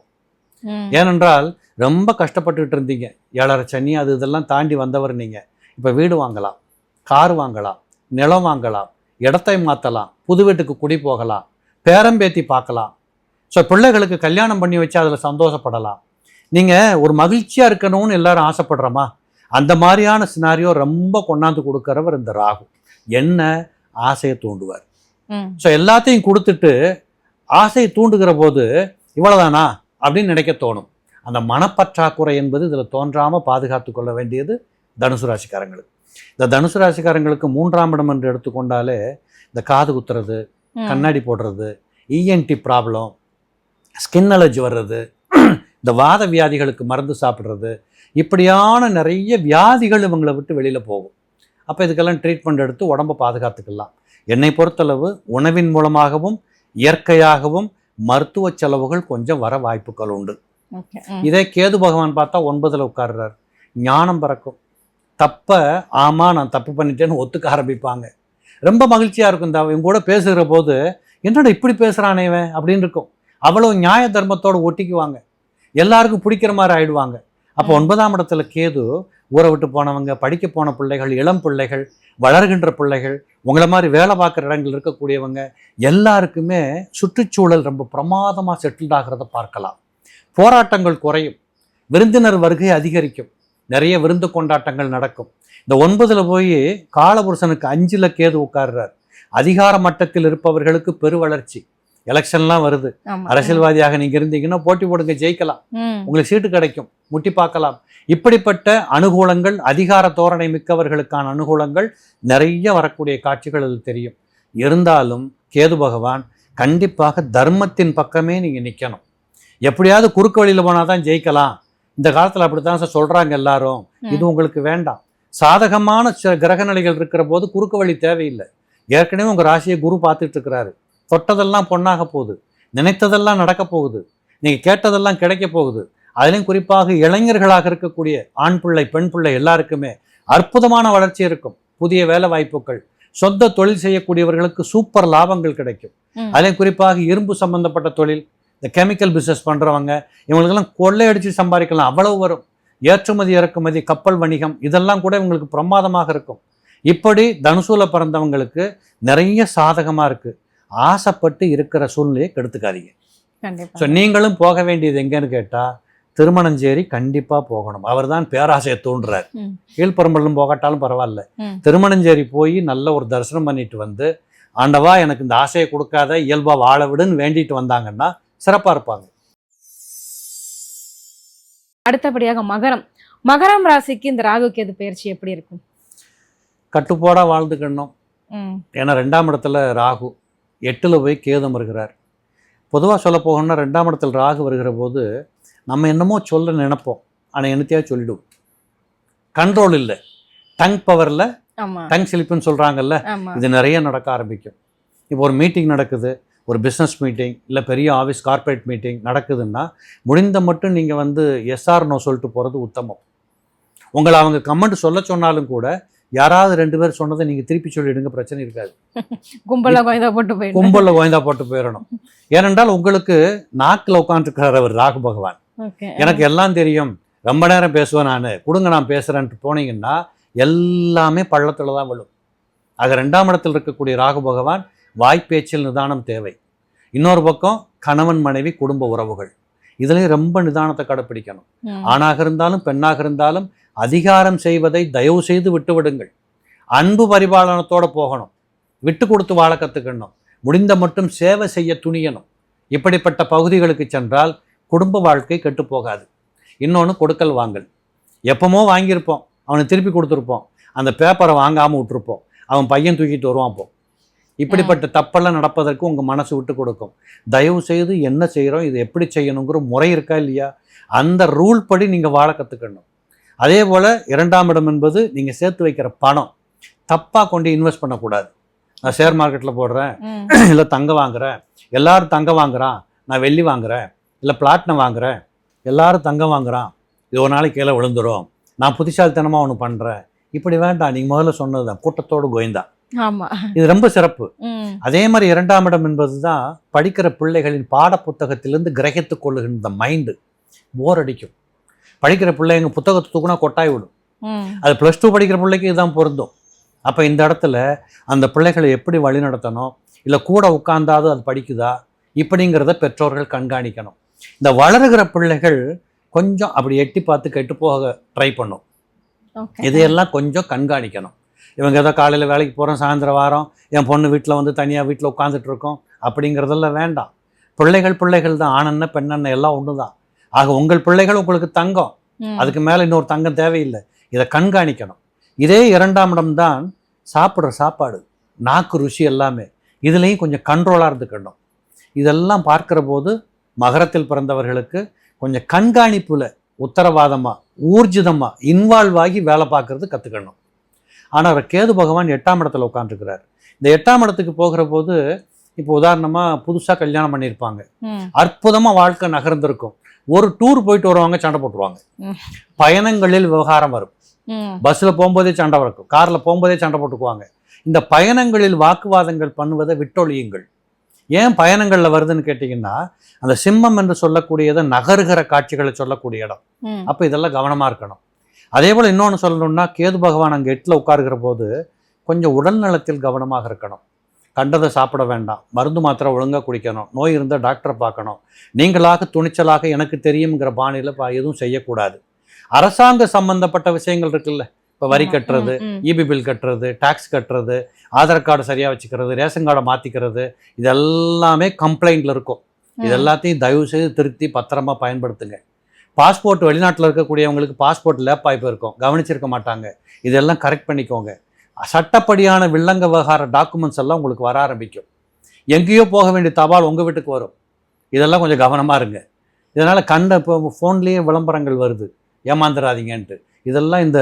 ஏனென்றால் ரொம்ப கஷ்டப்பட்டுக்கிட்டு இருந்தீங்க, 7.5 சனி அது இதெல்லாம் தாண்டி வந்தவர் நீங்கள். இப்போ வீடு வாங்கலாம், கார் வாங்கலாம், நிலம் வாங்கலாம், இடத்தை மாற்றலாம், புது வீட்டுக்கு குடி போகலாம், பேரம்பேத்தி பார்க்கலாம். ஸோ பிள்ளைகளுக்கு கல்யாணம் பண்ணி வச்சு அதில் சந்தோஷப்படலாம். நீங்கள் ஒரு மகிழ்ச்சியாக இருக்கணும்னு எல்லாரும் ஆசைப்படுறோமா? அந்த மாதிரியான சினாரியோ ரொம்ப கொண்டாந்து கொடுக்குறவர் இந்த ராகு. என்ன ஆசையை தூண்டுவார். ஸோ எல்லாத்தையும் கொடுத்துட்டு ஆசையை தூண்டுகிற போது இவ்வளோதானா அப்படின்னு நினைக்க தோணும். அந்த மனப்பற்றாக்குறை என்பது இதில் தோன்றாமல் பாதுகாத்து கொள்ள வேண்டியது தனுசு ராசிக்காரங்களுக்கு. இந்த தனுசு ராசிக்காரங்களுக்கு 3ஆம் இடம் என்று எடுத்துக்கொண்டாலே இந்த காது குத்துறது, கண்ணாடி போடுறது, இஎன்டி ப்ராப்ளம், ஸ்கின் அலர்ஜி வர்றது, இந்த வாத வியாதிகளுக்கு மருந்து சாப்பிட்றது, இப்படியான நிறைய வியாதிகள் இவங்களை விட்டு வெளியில் போகும். அப்போ இதுக்கெல்லாம் ட்ரீட்மெண்ட் எடுத்து உடம்பை பாதுகாத்துக்கலாம். என்னை பொறுத்தளவு உணவின் மூலமாகவும் இயற்கையாகவும் மருத்துவ செலவுகள் கொஞ்சம் வர வாய்ப்புகள் உண்டு. இதே கேது பகவான் பார்த்தா 9ல் உட்கார்றார், ஞானம் பிறக்கும். தப்பை ஆமாம் நான் தப்பு பண்ணிட்டேன்னு ஒத்துக்க ஆரம்பிப்பாங்க. ரொம்ப மகிழ்ச்சியாக இருக்கும். இந்த இவங்க கூட பேசுகிற போது என்னடா இப்படி பேசுகிறானேவன் அப்படின்னு இருக்கும். அவ்வளோ நியாய தர்மத்தோடு ஒட்டிக்குவாங்க, எல்லாருக்கும் பிடிக்கிற மாதிரி ஆயிடுவாங்க. அப்போ 9ஆம் இடத்துல கேது ஊரை விட்டு போனவங்க, படிக்க போன பிள்ளைகள், இளம் பிள்ளைகள், வளர்கின்ற பிள்ளைகள், உங்களை மாதிரி வேலை பார்க்குற இடங்கள் இருக்கக்கூடியவங்க எல்லாருக்குமே சுற்றுச்சூழல் ரொம்ப பிரமாதமாக செட்டில்ட் ஆகிறத பார்க்கலாம். போராட்டங்கள் குறையும், விருந்தினர் வருகை அதிகரிக்கும், நிறைய விருந்து கொண்டாட்டங்கள் நடக்கும். இந்த 9ல் போய் காலபுருஷனுக்கு 5ல் கேது உட்கார்றார். அதிகார மட்டத்தில் இருப்பவர்களுக்கு பெரு வளர்ச்சி. எலெக்ஷன்லாம் வருது, அரசியல்வாதியாக நீங்க இருந்தீங்கன்னா போட்டி போடுங்க, ஜெயிக்கலாம், உங்களுக்கு சீட்டு கிடைக்கும், முட்டி பார்க்கலாம். இப்படிப்பட்ட அனுகூலங்கள், அதிகார தோரணை மிக்கவர்களுக்கான அனுகூலங்கள் நிறைய வரக்கூடிய காட்சிகள் அது தெரியும். இருந்தாலும் கேது பகவான் கண்டிப்பாக தர்மத்தின் பக்கமே நீங்க நிற்கணும். எப்படியாவது குறுக்கு வழியில் போனால் தான் ஜெயிக்கலாம். இந்த காலத்தில் அப்படித்தான் சார் சொல்றாங்க எல்லாரும். இது உங்களுக்கு வேண்டாம். சாதகமான கிரக நிலைகள் இருக்கிற போது குறுக்கு வழி தேவையில்லை. ஏற்கனவே உங்க ராசியை குரு பார்த்துட்டு இருக்கிறாரு. தொட்டதெல்லாம் பொண்ணாக போகுது, நினைத்ததெல்லாம் நடக்க போகுது, நீங்க கேட்டதெல்லாம் கிடைக்க போகுது. அதிலையும் குறிப்பாக இளைஞர்களாக இருக்கக்கூடிய ஆண் பிள்ளை பெண் பிள்ளை எல்லாருக்குமே அற்புதமான வளர்ச்சி இருக்கும். புதிய வேலை வாய்ப்புகள், சொந்த தொழில் செய்யக்கூடியவர்களுக்கு சூப்பர் லாபங்கள் கிடைக்கும். அதே குறிப்பாக இரும்பு சம்பந்தப்பட்ட தொழில், இந்த கெமிக்கல் பிஸ்னஸ் பண்ணுறவங்க, இவங்களுக்கெல்லாம் கொள்ளையடிச்சு சம்பாதிக்கலாம், அவ்வளவு வரும். ஏற்றுமதி இறக்குமதி, கப்பல் வணிகம், இதெல்லாம் கூட இவங்களுக்கு பிரமாதமாக இருக்கும். இப்படி தனுசூல பிறந்தவங்களுக்கு நிறைய சாதகமாக இருக்குது. ஆசைப்பட்டு இருக்கிற சூழ்நிலையை கெடுத்துக்காதீங்க. ஸோ நீங்களும் போக வேண்டியது எங்கன்னு கேட்டால் திருமணஞ்சேரி கண்டிப்பாக போகணும். அவர் தான் பேராசையை தூண்டுறார். கீழ்பரம்பலும் போகாட்டாலும் பரவாயில்ல, திருமணஞ்சேரி போய் நல்ல ஒரு தரிசனம் பண்ணிட்டு வந்து, ஆண்டவா எனக்கு இந்த ஆசையை கொடுக்காத, இயல்பாக வாழ விடுன்னு வேண்டிட்டு வந்தாங்கன்னா சிறப்பாக இருப்பாங்க. அடுத்தபடியாக மகரம் ராசிக்கு இந்த ராகு கேது பயிற்சி எப்படி இருக்கும்? கட்டுப்பாடாக வாழ்ந்துக்கணும். ஏன்னா 2ஆம் இடத்துல ராகு, 8ல் போய் கேது வருகிறார். பொதுவாக சொல்ல போகணும்னா 2ஆம் இடத்துல ராகு வருகிற போது நம்ம என்னமோ சொல்ல நினைப்போம், ஆனால் என்னத்தையாவது சொல்லிடுவோம். கண்ட்ரோல் இல்லை, டங் பவரில் டங் ஸ்லிப்புன்னு சொல்கிறாங்கல்ல, இது நிறைய நடக்க ஆரம்பிக்கும். இப்போ ஒரு மீட்டிங் நடக்குது, ஒரு பிஸ்னஸ் மீட்டிங் இல்லை பெரிய ஆஃபீஸ் கார்ப்பரேட் மீட்டிங் நடக்குதுன்னா முடிந்த மட்டும் நீங்கள் வந்து எஸ்ஆர் நோ சொல்லிட்டு போகிறது உத்தமம். உங்களை அவங்க கமெண்ட் சொல்ல சொன்னாலும் கூட யாராவது 2 பேர் சொன்னதை நீங்கள் திருப்பி சொல்லிடுங்க, பிரச்சனை இருக்காது. கும்பலில் கோயந்தா போட்டு போயிடணும். ஏனென்றால் உங்களுக்கு நாக்கில் உட்காந்துருக்கிறார் அவர் ராகு பகவான். எனக்கு எல்லாம் தெரியும், ரொம்ப நேரம் பேசுவேன், நான் கொடுங்க நான் பேசுகிறேன்ட்டு போனீங்கன்னா எல்லாமே பள்ளத்தில் தான் விழும். ஆக 2ஆம் இடத்தில் இருக்கக்கூடிய ராகு பகவான் வாய்ப்பேச்சில் நிதானம் தேவை. இன்னொரு பக்கம் கணவன் மனைவி குடும்ப உறவுகள், இதுலேயும் ரொம்ப நிதானத்தை கடைப்பிடிக்கணும். ஆணாக இருந்தாலும் பெண்ணாக இருந்தாலும் அதிகாரம் செய்வதை தயவு செய்து விட்டு விடுங்கள். அன்பு பரிபாலனத்தோடு போகணும், விட்டு கொடுத்து வாழ கற்றுக்கணும், முடிந்த மட்டும் சேவை செய்ய துணியணும். இப்படிப்பட்ட பகுதிகளுக்கு சென்றால் குடும்ப வாழ்க்கை கெட்டு போகாது. இன்னொன்று கொடுக்கல் வாங்கல், எப்பமோ வாங்கியிருப்போம், அவனை திருப்பி கொடுத்துருப்போம், அந்த பேப்பரை வாங்காமல் விட்டுருப்போம், அவன் பையன் தூக்கிட்டு வருவான். அப்போ இப்படிப்பட்ட தப்பெல்லாம் நடப்பதற்கு உங்கள் மனசு விட்டு கொடுக்கும். தயவு செய்து என்ன செய்கிறோம், இது எப்படி செய்யணுங்கிற முறை இருக்கா இல்லையா, அந்த ரூல் படி நீங்கள் வாழ கற்றுக்கணும். அதே போல் 2ஆம் இடம் என்பது நீங்கள் சேர்த்து வைக்கிற பணம் தப்பாக கொண்டு இன்வெஸ்ட் பண்ணக்கூடாது. நான் ஷேர் மார்க்கெட்டில் போடுறேன், இல்லை தங்கம் வாங்குகிறேன், எல்லோரும் தங்கம் வாங்குகிறான், நான் வெள்ளி வாங்குகிறேன், இல்லை பிளாட்டினம் வாங்குகிறேன், எல்லோரும் தங்கம் வாங்குகிறான், இது ஒரு நாளைக்கு கீழே விழுந்துடும், நான் புத்திசாலித்தனமாக ஒன்று பண்ணுறேன், இப்படி வேண்டாம். நீங்கள் முதல்ல சொன்னது தான் கூட்டத்தோடு கோயந்தா. இது ரொம்ப சிறப்பு. அதே மாதிரி 2ஆம் இடம் என்பது தான் படிக்கிற பிள்ளைகளின் பாட புத்தகத்திலிருந்து கிரகித்து கொள்ளுகின்ற மைண்டு. போர் அடிக்கும் படிக்கிற பிள்ளைங்க, புத்தகத்தை தூக்குனா கொட்டாய் விடும். அது +2 படிக்கிற பிள்ளைக்கு இதுதான் பொருந்தும். அப்போ இந்த இடத்துல அந்த பிள்ளைகளை எப்படி வழி நடத்தணும், இல்லை கூட உட்கார்ந்தாது அது படிக்குதா, இப்படிங்கிறத பெற்றோர்கள் கண்காணிக்கணும். இந்த வளருகிற பிள்ளைகள் கொஞ்சம் அப்படி எட்டி பார்த்து கெட்டு போக ட்ரை பண்ணும். இதையெல்லாம் கொஞ்சம் கண்காணிக்கணும். இவங்க ஏதோ காலையில் வேலைக்கு போகிறோம், சாயந்தரம் வாரம் என் பொண்ணு வீட்டில் வந்து தனியாக வீட்டில் உட்காந்துட்டு இருக்கோம் அப்படிங்கிறதெல்லாம் வேண்டாம். பிள்ளைகள் தான், ஆணென்ன பெண்ணென்ன எல்லாம் ஒன்று தான். ஆக உங்கள் பிள்ளைகள் உங்களுக்கு தங்கம், அதுக்கு மேலே இன்னொரு தங்கம் தேவையில்லை. இதை கண்காணிக்கணும். இதே 2ஆம் இடம் தான் சாப்பிட்ற சாப்பாடு, நாக்கு ருசி எல்லாமே, இதுலேயும் கொஞ்சம் கண்ட்ரோலாக இருந்துக்கணும். இதெல்லாம் பார்க்குற போது மகரத்தில் பிறந்தவர்களுக்கு கொஞ்சம் கண்காணிப்பில் உத்தரவாதமாக ஊர்ஜிதமாக இன்வால்வ் ஆகி வேலை பார்க்குறது கற்றுக்கணும். ஆனால் கேது பகவான் 8ஆம் இடத்துல உட்காந்துருக்கிறார். இந்த 8ஆம் இடத்துக்கு போகிற போது இப்போ உதாரணமாக புதுசாக கல்யாணம் பண்ணியிருப்பாங்க, அற்புதமாக வாழ்க்கை நகர்ந்திருக்கும். ஒரு டூர் போயிட்டு வருவாங்க, சண்டை போட்டுருவாங்க. பயணங்களில் விவகாரம் வரும். பஸ்ஸில் போகும்போதே சண்டை இருக்கும், காரில் போகும்போதே சண்டை போட்டுக்குவாங்க. இந்த பயணங்களில் வாக்குவாதங்கள் பண்ணுவதை விட்டொழியுங்கள். ஏன் பயணங்களில் வருதுன்னு கேட்டிங்கன்னா, அந்த சிம்மம் என்று சொல்லக்கூடியதை நகருகிற காட்சிகளை சொல்லக்கூடிய இடம். அப்போ இதெல்லாம் கவனமாக இருக்கணும். அதே போல் இன்னொன்று சொல்லணும்னா, கேது பகவான் அங்கே 8ல் உட்காருகிற போது கொஞ்சம் உடல் நலத்தில் கவனமாக இருக்கணும். கண்டதை சாப்பிட வேண்டாம், மருந்து மாத்திரை ஒழுங்காக குடிக்கணும், நோய் இருந்தால் டாக்டரை பார்க்கணும். நீங்களாக துணிச்சலாக எனக்கு தெரியுங்கிற பாணியில் எதுவும் செய்யக்கூடாது. அரசாங்க சம்பந்தப்பட்ட விஷயங்கள் இருக்குல்ல, இப்போ வரி கட்டுறது, இபி பில் கட்டுறது, டாக்ஸ் கட்டுறது, ஆதார் கார்டு சரியாக வச்சுக்கிறது, ரேஷன் கார்டை மாற்றிக்கிறது, இதெல்லாமே கம்ப்ளைண்டில் இருக்கும். இது எல்லாத்தையும் தயவு செய்து திருத்தி பத்திரமா பயன்படுத்துங்க. பாஸ்போர்ட் வெளிநாட்டில் இருக்கக்கூடியவங்களுக்கு பாஸ்போர்ட் லேப்பாய்ப்பு இருக்கும், கவனிச்சிருக்க மாட்டாங்க. இதெல்லாம் கரெக்ட் பண்ணிக்கோங்க. சட்டப்படியான வில்லங்க விவகார டாக்குமெண்ட்ஸ் எல்லாம் உங்களுக்கு வர ஆரம்பிக்கும். எங்கேயோ போக வேண்டிய தபால் உங்கள் வீட்டுக்கு வரும். இதெல்லாம் கொஞ்சம் கவனமாக இருங்க. இதனால் இப்போ ஃபோன்லேயே விளம்பரங்கள் வருது, ஏமாந்துடாதீங்கன்ட்டு. இதெல்லாம் இந்த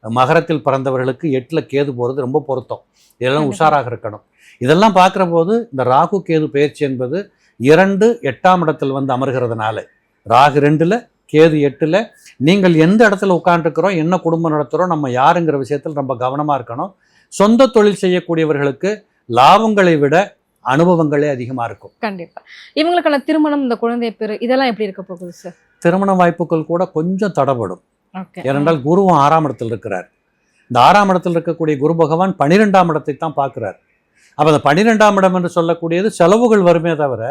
மகரத்தில் பிறந்தவர்களுக்கு 8ல் கேது போகிறது ரொம்ப பொருத்தம். இதெல்லாம் உஷாராக இருக்கணும். இதெல்லாம் பார்க்குற போது இந்த ராகு கேது பயிற்சி என்பது 2 8ஆம் இடத்தில் வந்து அமர்கிறதுனால, ராகு 2ல் கேது 8ல், நீங்கள் எந்த இடத்துல உட்காந்துருக்கிறோம், என்ன குடும்பம் நடத்துகிறோம், நம்ம யாருங்கிற விஷயத்தில் ரொம்ப கவனமாக இருக்கணும். சொந்த தொழில் செய்யக்கூடியவர்களுக்கு லாபங்களை விட அனுபவங்களே அதிகமாக இருக்கும். கண்டிப்பா. இவங்களுக்கான திருமணம், இந்த குழந்தை பேரு, இதெல்லாம் எப்படி இருக்க போகுது சார்? திருமண வாய்ப்புகள் கூட கொஞ்சம் தடைபடும். ஓகே. ஏனென்றால் குருவும் 6ஆம் இடத்தில் இருக்கிறார். இந்த 6ஆம் இடத்தில் இருக்கக்கூடிய குரு பகவான் 12ஆம் இடத்தை தான் பார்க்குறார். அப்போ அந்த 12ஆம் இடம் என்று சொல்லக்கூடியது செலவுகள் வருமே தவிர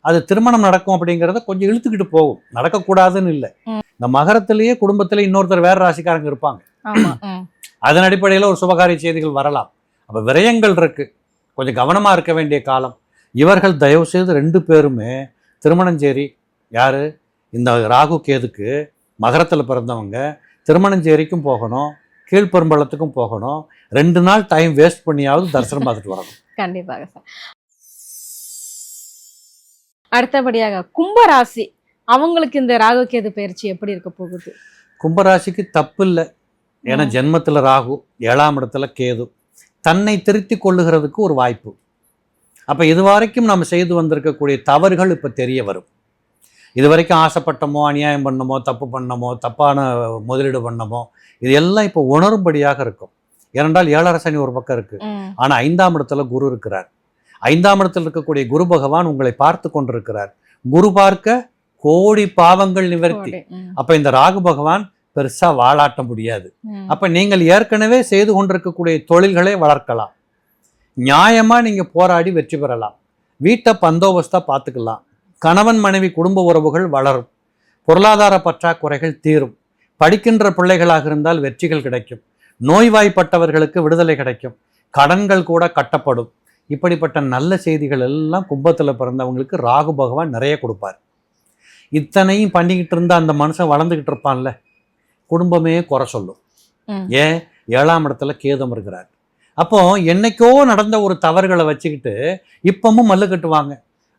அது திருமணம் நடக்கும் அப்படிங்கிறத கொஞ்சம் இழுத்துக்கிட்டு போகும். நடக்கக்கூடாதுன்னு இல்லை. இந்த மகரத்திலேயே குடும்பத்தில் இன்னொருத்தர் வேற ராசிக்காரங்க இருப்பாங்க. அதன் அடிப்படையில் ஒரு சுபகாரிய செய்திகள் வரலாம். அப்போ விரயங்கள் இருக்கு, கொஞ்சம் கவனமாக இருக்க வேண்டிய காலம். இவர்கள் தயவு செய்து 2 பேருமே திருமணஞ்சேரி, யாரு இந்த ராகு கேதுக்கு மகரத்தில் பிறந்தவங்க திருமணஞ்சேரிக்கும் போகணும், கீழ்பெரும்பள்ளத்துக்கும் போகணும். 2 நாள் டைம் வேஸ்ட் பண்ணியாவது தரிசனம் பார்த்துட்டு வரணும். கண்டிப்பாக சார். அடுத்தபடியாக கும்பராசி, அவங்களுக்கு இந்த ராகு கேது பயிற்சி எப்படி இருக்க போகுது? கும்பராசிக்கு தப்பு இல்லை. ஏன்னா ஜென்மத்தில் ராகு, 7ஆம் இடத்துல கேது, தன்னை திருத்தி கொள்ளுகிறதுக்கு ஒரு வாய்ப்பு. அப்போ இதுவரைக்கும் நம்ம செய்து வந்திருக்கக்கூடிய தவறுகள் இப்போ தெரிய வரும். இது வரைக்கும் ஆசைப்பட்டமோ, அநியாயம் பண்ணமோ, தப்பு பண்ணமோ, தப்பான முதலீடு பண்ணமோ, இது எல்லாம் இப்போ உணரும்படியாக இருக்கும். ஏனென்றால் 7 சனி ஒரு பக்கம் இருக்கு, ஆனால் 5ஆம் இடத்துல குரு இருக்கிறார். 5ஆம் இடத்தில் இருக்கக்கூடிய குரு பகவான் உங்களை பார்த்து கொண்டிருக்கிறார். குரு பார்க்க கோடி பாவங்கள் நிவர்த்தி. அப்ப இந்த ராகு பகவான் பெருசா வாழாட்ட முடியாது. அப்ப நீங்கள் ஏற்கனவே செய்து கொண்டிருக்கக்கூடிய தொழில்களை வளர்க்கலாம். நியாயமா நீங்க போராடி வெற்றி பெறலாம். வீட்டை பந்தோபஸ்தா பார்த்துக்கலாம். கணவன் மனைவி குடும்ப உறவுகள் வளரும். பொருளாதார பற்றாக்குறைகள் தீரும். படிக்கின்ற பிள்ளைகளாக இருந்தால் வெற்றிகள் கிடைக்கும். நோய்வாய்ப்பட்டவர்களுக்கு விடுதலை கிடைக்கும். கடன்கள் கூட கட்டப்படும். இப்படிப்பட்ட நல்ல செய்திகள் எல்லாம் கும்பத்தில் பிறந்தவங்களுக்கு ராகு பகவான் நிறைய கொடுப்பார். இத்தனையும் பண்ணிக்கிட்டு இருந்தா அந்த மனுஷன் வளர்ந்துக்கிட்டு இருப்பான்ல, குடும்பமே குறை சொல்லும். ஏன்? 7ஆம் இடத்துல கேதம் இருக்கிறார். அப்போ என்னைக்கோ நடந்த ஒரு தவறுகளை வச்சுக்கிட்டு இப்பவும் மல்லு கட்டுவாங்க.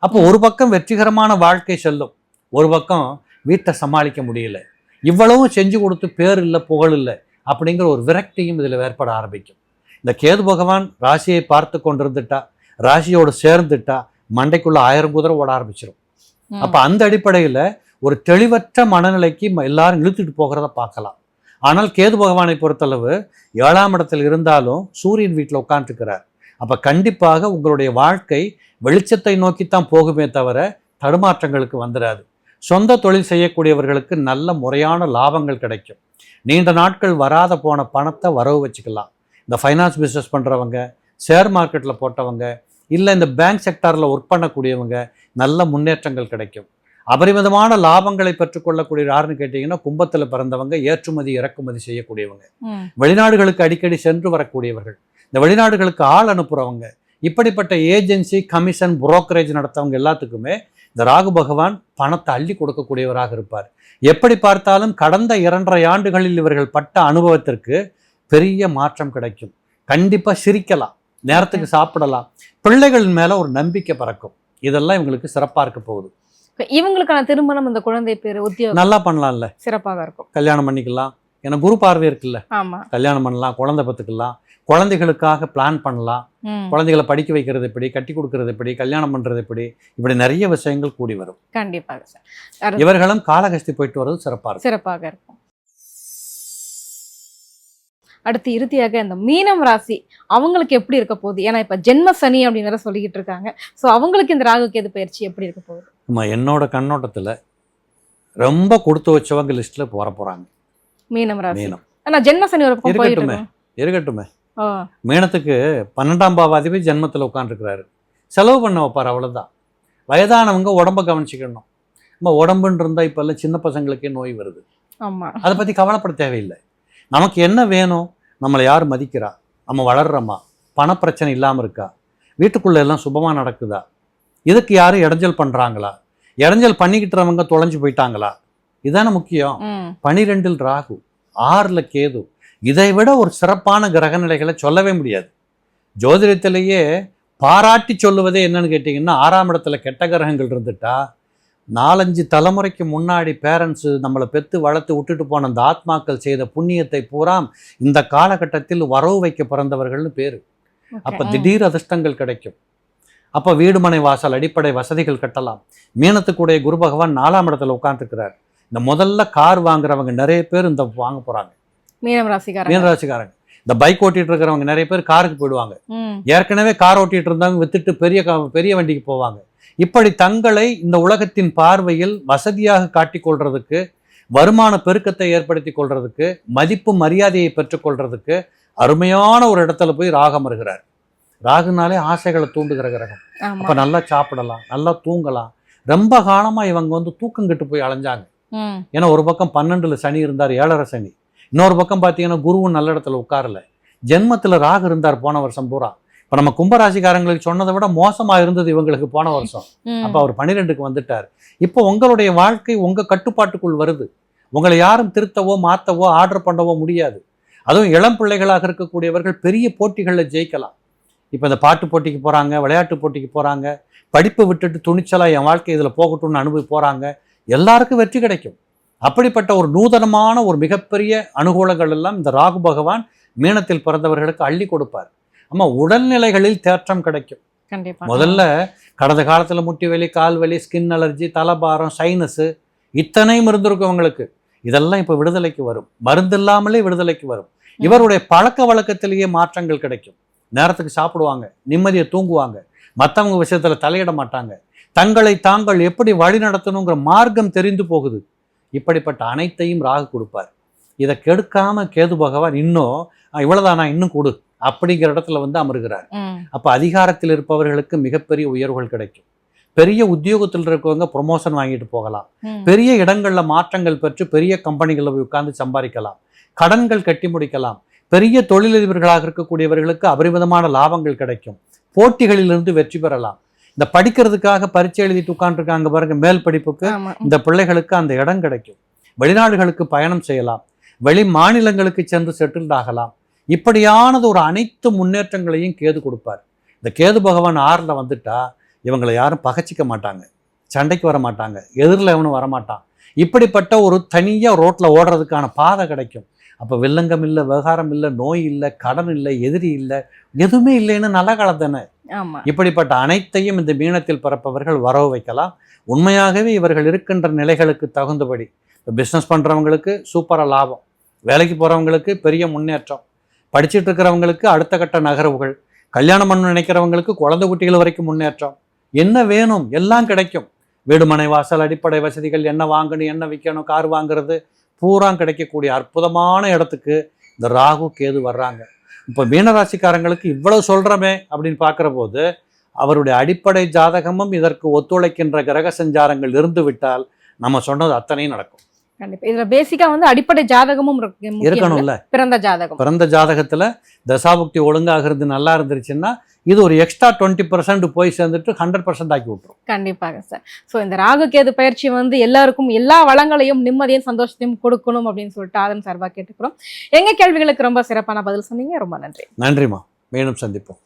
அப்போ ஒரு பக்கம் வெற்றிகரமான வாழ்க்கை செல்லும், ஒரு பக்கம் வீட்டை சமாளிக்க முடியல, இவ்வளவும் செஞ்சு கொடுத்து பேர் இல்லை புகழ் இல்லை அப்படிங்கிற ஒரு விரக்தியும் இதில் ஏற்பட ஆரம்பிக்கும். இந்த கேது பகவான் ராசியை பார்த்து கொண்டிருந்துட்டா, ராசியோடு சேர்ந்துட்டா மண்டைக்குள்ள 1000 குதிரை ஓட ஆரம்பிச்சிடும். அப்போ அந்த அடிப்படையில் ஒரு தெளிவற்ற மனநிலைக்கு எல்லாரும் இழுத்துட்டு போகிறத பார்க்கலாம். ஆனால் கேது பகவானை பொறுத்தளவு 7ஆம் இடத்தில் இருந்தாலும் சூரியன் வீட்டில் உட்காந்துருக்கிறார். அப்போ கண்டிப்பாக உங்களுடைய வாழ்க்கை வெளிச்சத்தை நோக்கித்தான் போகுமே தவிர தடுமாற்றங்களுக்கு வந்துடாது. சொந்த தொழில் செய்யக்கூடியவர்களுக்கு நல்ல முறையான லாபங்கள் கிடைக்கும். நீண்ட நாட்கள் வராத போன பணத்தை வரவு வச்சுக்கலாம். இந்த ஃபைனான்ஸ் பிஸ்னஸ் பண்ணுறவங்க, ஷேர் மார்க்கெட்டில் போட்டவங்க, இல்லை இந்த பேங்க் செக்டாரில் ஒர்க் பண்ணக்கூடியவங்க நல்ல முன்னேற்றங்கள் கிடைக்கும். அபரிமிதமான லாபங்களை பெற்றுக்கொள்ளக்கூடிய யாருன்னு கேட்டிங்கன்னா கும்பத்தில் பிறந்தவங்க, ஏற்றுமதி இறக்குமதி செய்யக்கூடியவங்க, வெளிநாடுகளுக்கு அடிக்கடி சென்று வரக்கூடியவர்கள், இந்த வெளிநாடுகளுக்கு ஆள் அனுப்புகிறவங்க, இப்படிப்பட்ட ஏஜென்சி, கமிஷன், புரோக்கரேஜ் நடத்தவங்க எல்லாத்துக்குமே இந்த ராகு பகவான் பணத்தை அள்ளி கொடுக்கக்கூடியவராக இருப்பார். எப்படி பார்த்தாலும் கடந்த 2.5 ஆண்டுகளில் இவர்கள் பட்ட அனுபவத்திற்கு பெரிய மாற்றம் கிடைக்கும். கண்டிப்பாக சிரிக்கலாம், நேரத்துக்கு சாப்பிடலாம், பிள்ளைகள் மேலே ஒரு நம்பிக்கை பிறக்கும். இதெல்லாம் இவங்களுக்கு சிறப்பாக இருக்க போகுது. இவங்களுக்கான திருமணம், இந்த குழந்தை பேர், உத்தியோகம் நல்லா பண்ணலாம்ல, சிறப்பாக இருக்கும். கல்யாணம் பண்ணிக்கலாம். ஏன்னா குரு பார்வை இருக்குல்ல, கல்யாணம் பண்ணலாம், குழந்தை பத்துக்கலாம், குழந்தைகளுக்காக பிளான் பண்ணலாம், குழந்தைகளை படிக்க வைக்கிறது எப்படி, கட்டி கொடுக்கறது எப்படி, கல்யாணம் பண்றது எப்படி, இப்படி நிறைய விஷயங்கள் கூடி வரும். கண்டிப்பாக சார். இவர்களும் காலகஸ்தி போயிட்டு வர்றது சிறப்பாக இருக்கும். அடுத்து இறுதியாக இந்த மீனம் ராசி, அவங்களுக்கு எப்படி இருக்க போகுது? ஏன்னா இப்ப ஜென்ம சனி அப்படின்னு சொல்லிக்கிட்டு இருக்காங்க. ஸோ அவங்களுக்கு இந்த ராகு கேது பயிற்சி எப்படி இருக்க போகுது? என்னோட கண்ணோட்டத்தில் ரொம்ப கொடுத்து வச்சவங்க லிஸ்ட்ல போறாங்க மீனம் ராசி. ஆனா ஜென்ம சனி ஒரு பக்கம் இருக்கட்டுமே. மீனத்துக்கு 12ஆம் பாவாதிபதி ஜென்மத்தில் உட்காந்துருக்கிறாரு. செலவு பண்ண வைப்பார், அவ்வளோதான். வயதானவங்க உடம்ப கவனிச்சுக்கணும். நம்ம உடம்புன்னு இருந்தால் இப்போ எல்லாம் சின்ன பசங்களுக்கே நோய் வருது. அதை பற்றி கவலைப்பட தேவையில்லை. நமக்கு என்ன வேணும்? நம்மளை யார் மதிக்கிறா? நம்ம வளர்றோமா? பணப்பிரச்சனை இல்லாமல் இருக்கா? வீட்டுக்குள்ளே எல்லாம் சுபமாக நடக்குதா? இதுக்கு யாரும் இடைஞ்சல் பண்ணுறாங்களா? இடைஞ்சல் பண்ணிக்கிட்டுறவங்க தொலைஞ்சு போயிட்டாங்களா? இதான முக்கியம். 12இல் ராகு, 6ல் கேது. இதை விட ஒரு சிறப்பான கிரக நிலைகளை சொல்லவே முடியாது. ஜோதிடத்திலேயே பாராட்டி சொல்லுவதே என்னன்னு கேட்டிங்கன்னா, 6ஆம் இடத்துல கெட்ட கிரகங்கள் இருந்துட்டா 4-5 தலைமுறைக்கு முன்னாடி பேரண்ட்ஸு நம்மளை பெற்று வளர்த்து விட்டுட்டு போன அந்த ஆத்மாக்கள் செய்த புண்ணியத்தை பூராம் இந்த காலகட்டத்தில் வரவு வைக்க பிறந்தவர்கள்னு பேர். அப்போ திடீர் அதிர்ஷ்டங்கள் கிடைக்கும். அப்போ வீடு மனை வாசல் அடிப்படை வசதிகள் கட்டலாம். மீனத்துக்குடைய குரு பகவான் 4ஆம் இடத்துல இந்த முதல்ல கார் வாங்குறவங்க நிறைய பேர் இந்த வாங்க போகிறாங்க. மீனராசிக்காரங்க இந்த பைக் ஓட்டிட்டு இருக்கிறவங்க நிறைய பேர் காருக்கு போயிடுவாங்க. ஏற்கனவே கார் ஓட்டிட்டு இருந்தவங்க வித்துட்டு பெரிய வண்டிக்கு போவாங்க. இப்படி தங்களை இந்த உலகத்தின் பார்வையில் வசதியாக காட்டிக்கொள்றதுக்கு, வருமான பெருக்கத்தை ஏற்படுத்தி கொள்றதுக்கு, மதிப்பு மரியாதையை பெற்றுக்கொள்றதுக்கு அருமையான ஒரு இடத்துல போய் ராகு அமர்கிறார். ராகுனாலே ஆசைகளை தூண்டுகிற கிரகம். அப்ப நல்லா சாப்பிடலாம், நல்லா தூங்கலாம். ரொம்ப காலமா இவங்க தூக்கம் கெட்டு போய் அலைஞ்சாங்க. ஏன்னா ஒரு பக்கம் 12ல் சனி இருந்தார், 7.5 சனி. இன்னொரு பக்கம் பார்த்தீங்கன்னா குருவும் நல்ல இடத்துல உட்காரல. ஜென்மத்தில் ராகு இருந்தார் போன வருஷம் பூரா. இப்போ நம்ம கும்பராசிக்காரங்களுக்கு சொன்னதை விட மோசமா இருந்தது இவங்களுக்கு போன வருஷம். அப்போ அவர் 12க்கு வந்துட்டார். இப்போ உங்களுடைய வாழ்க்கை உங்க கட்டுப்பாட்டுக்குள் வருது. உங்களை யாரும் திருத்தவோ மாற்றவோ ஆர்டர் பண்ணவோ முடியாது. அதுவும் இளம் பிள்ளைகளாக இருக்கக்கூடியவர்கள் பெரிய போட்டிகளில் ஜெயிக்கலாம். இப்போ இந்த பாட்டு போட்டிக்கு போகிறாங்க, விளையாட்டு போட்டிக்கு போகிறாங்க, படிப்பை விட்டுட்டு துணிச்சலாக என் வாழ்க்கை இதில் போகட்டும்னு அனுபவி போகிறாங்க. எல்லாருக்கும் வெற்றி கிடைக்கும். அப்படிப்பட்ட ஒரு நூதனமான ஒரு மிகப்பெரிய அனுகூலங்கள் எல்லாம் இந்த ராகு பகவான் மீனத்தில் பிறந்தவர்களுக்கு அள்ளி கொடுப்பார். ஆமா, உடல்நிலைகளில் தேற்றம் கிடைக்கும். கண்டிப்பா. முதல்ல கடந்த காலத்தில் முட்டி வலி, கால் வலி, ஸ்கின் அலர்ஜி, தலபாரம், சைனஸு இத்தனையும் இருந்திருக்கும் அவங்களுக்கு. இதெல்லாம் இப்போ விடுதலைக்கு வரும். மருந்து இல்லாமலே விடுதலைக்கு வரும். இவருடைய பழக்க வழக்கத்திலேயே மாற்றங்கள் கிடைக்கும். நேரத்துக்கு சாப்பிடுவாங்க, நிம்மதியை தூங்குவாங்க, மற்றவங்க விஷயத்துல தலையிட மாட்டாங்க, தங்களை தாங்கள் எப்படி வழி நடத்தணுங்கிற மார்க்கம் தெரிந்து போகுது. இப்படிப்பட்ட அனைத்தையும் ராகு கொடுப்பார். இதை கெடுக்காம கேது பகவான் இன்னும் இவ்வளவுதானா இன்னும் கொடு அப்படிங்கிற இடத்துல அமருகிறார். அப்ப அதிகாரத்தில் இருப்பவர்களுக்கு மிகப்பெரிய உயர்வுகள் கிடைக்கும். பெரிய உத்தியோகத்தில் இருக்கவங்க ப்ரொமோஷன் வாங்கிட்டு போகலாம். பெரிய இடங்கள்ல மாற்றங்கள் பெற்று பெரிய கம்பெனிகளில் போய் உட்கார்ந்து சம்பாதிக்கலாம். கடன்கள் கட்டி முடிக்கலாம். பெரிய தொழிலதிபர்களாக இருக்கக்கூடியவர்களுக்கு அபரிமிதமான லாபங்கள் கிடைக்கும். போட்டிகளிலிருந்து வெற்றி பெறலாம். இந்த படிக்கிறதுக்காக பரீட்சை எழுதிட்டு உட்காந்துருக்காங்க பாருங்க, மேல் படிப்புக்கு, இந்த பிள்ளைகளுக்கு அந்த இடம் கிடைக்கும். வெளிநாடுகளுக்கு பயணம் செய்யலாம். வெளி மாநிலங்களுக்கு சென்று செட்டில்ட் ஆகலாம். இப்படியானது ஒரு அனைத்து முன்னேற்றங்களையும் கேது கொடுப்பார். இந்த கேது பகவான் 6ல் வந்துட்டா இவங்களை யாரும் பகச்சிக்க மாட்டாங்க, சண்டைக்கு வர மாட்டாங்க, எதிரில் எவனும் வரமாட்டான். இப்படிப்பட்ட ஒரு தனியாக ரோட்டில் ஓடுறதுக்கான பாதை கிடைக்கும். அப்போ வில்லங்கம் இல்லை, விவகாரம் இல்லை, நோய் இல்லை, கடன் இல்லை, எதிரி இல்லை, எதுவுமே இல்லைன்னு நல்ல காலம் தானே. இப்படிப்பட்ட அனைத்தையும் இந்த மீனத்தில் பிறப்பவர்கள் வரவு வைக்கலாம். உண்மையாகவே இவர்கள் இருக்கின்ற நிலைகளுக்கு தகுந்தபடி இப்போ பிஸ்னஸ் பண்ணுறவங்களுக்கு சூப்பராக லாபம், வேலைக்கு போகிறவங்களுக்கு பெரிய முன்னேற்றம், படிச்சுட்டு இருக்கிறவங்களுக்கு அடுத்த கட்ட நகர்வுகள், கல்யாணம் பண்ண நினைக்கிறவங்களுக்கு குழந்தை குட்டிகள் வரைக்கும் முன்னேற்றம். என்ன வேணும் எல்லாம் கிடைக்கும். வீடு மனை வாசல் அடிப்படை வசதிகள், என்ன வாங்கணும் என்ன விற்கணும், கார் வாங்குறது பூரா கிடைக்கக்கூடிய அற்புதமான இடத்துக்கு இந்த ராகு கேது வர்றாங்க. இப்போ மீனராசிக்காரங்களுக்கு இவ்வளவு சொல்கிறோமே அப்படின்னு பார்க்குற போது அவருடைய அடிப்படை ஜாதகமும் இதற்கு ஒத்துழைக்கின்ற கிரக சஞ்சாரங்கள் இருந்து விட்டால் நம்ம சொன்னது அத்தனையும் நடக்கும். கண்டிப்பா. இதுல பேசிக்கா அடிப்படை ஜாதகமும் இருக்கணும்ல. பிறந்த ஜாதகத்துல தசாபுக்தி ஒழுங்காக இருந்து நல்லா இருந்துருச்சுன்னா இது ஒரு எக்ஸ்ட்ரா 20% போய் சேர்ந்துட்டு 100% ஆக்கி விட்டுரும். கண்டிப்பாக சார். ஸோ இந்த ராகு கேது பயிற்சி எல்லாருக்கும் எல்லா வளங்களையும் நிம்மதியும் சந்தோஷத்தையும் கொடுக்கணும் அப்படின்னு சொல்லிட்டு ஆதன் சார்பாக கேட்டுக்கிறோம். எங்க கேள்விகளுக்கு ரொம்ப சிறப்பான பதில் சொன்னீங்க. ரொம்ப நன்றி. நன்றிமா. மீண்டும் சந்திப்போம்.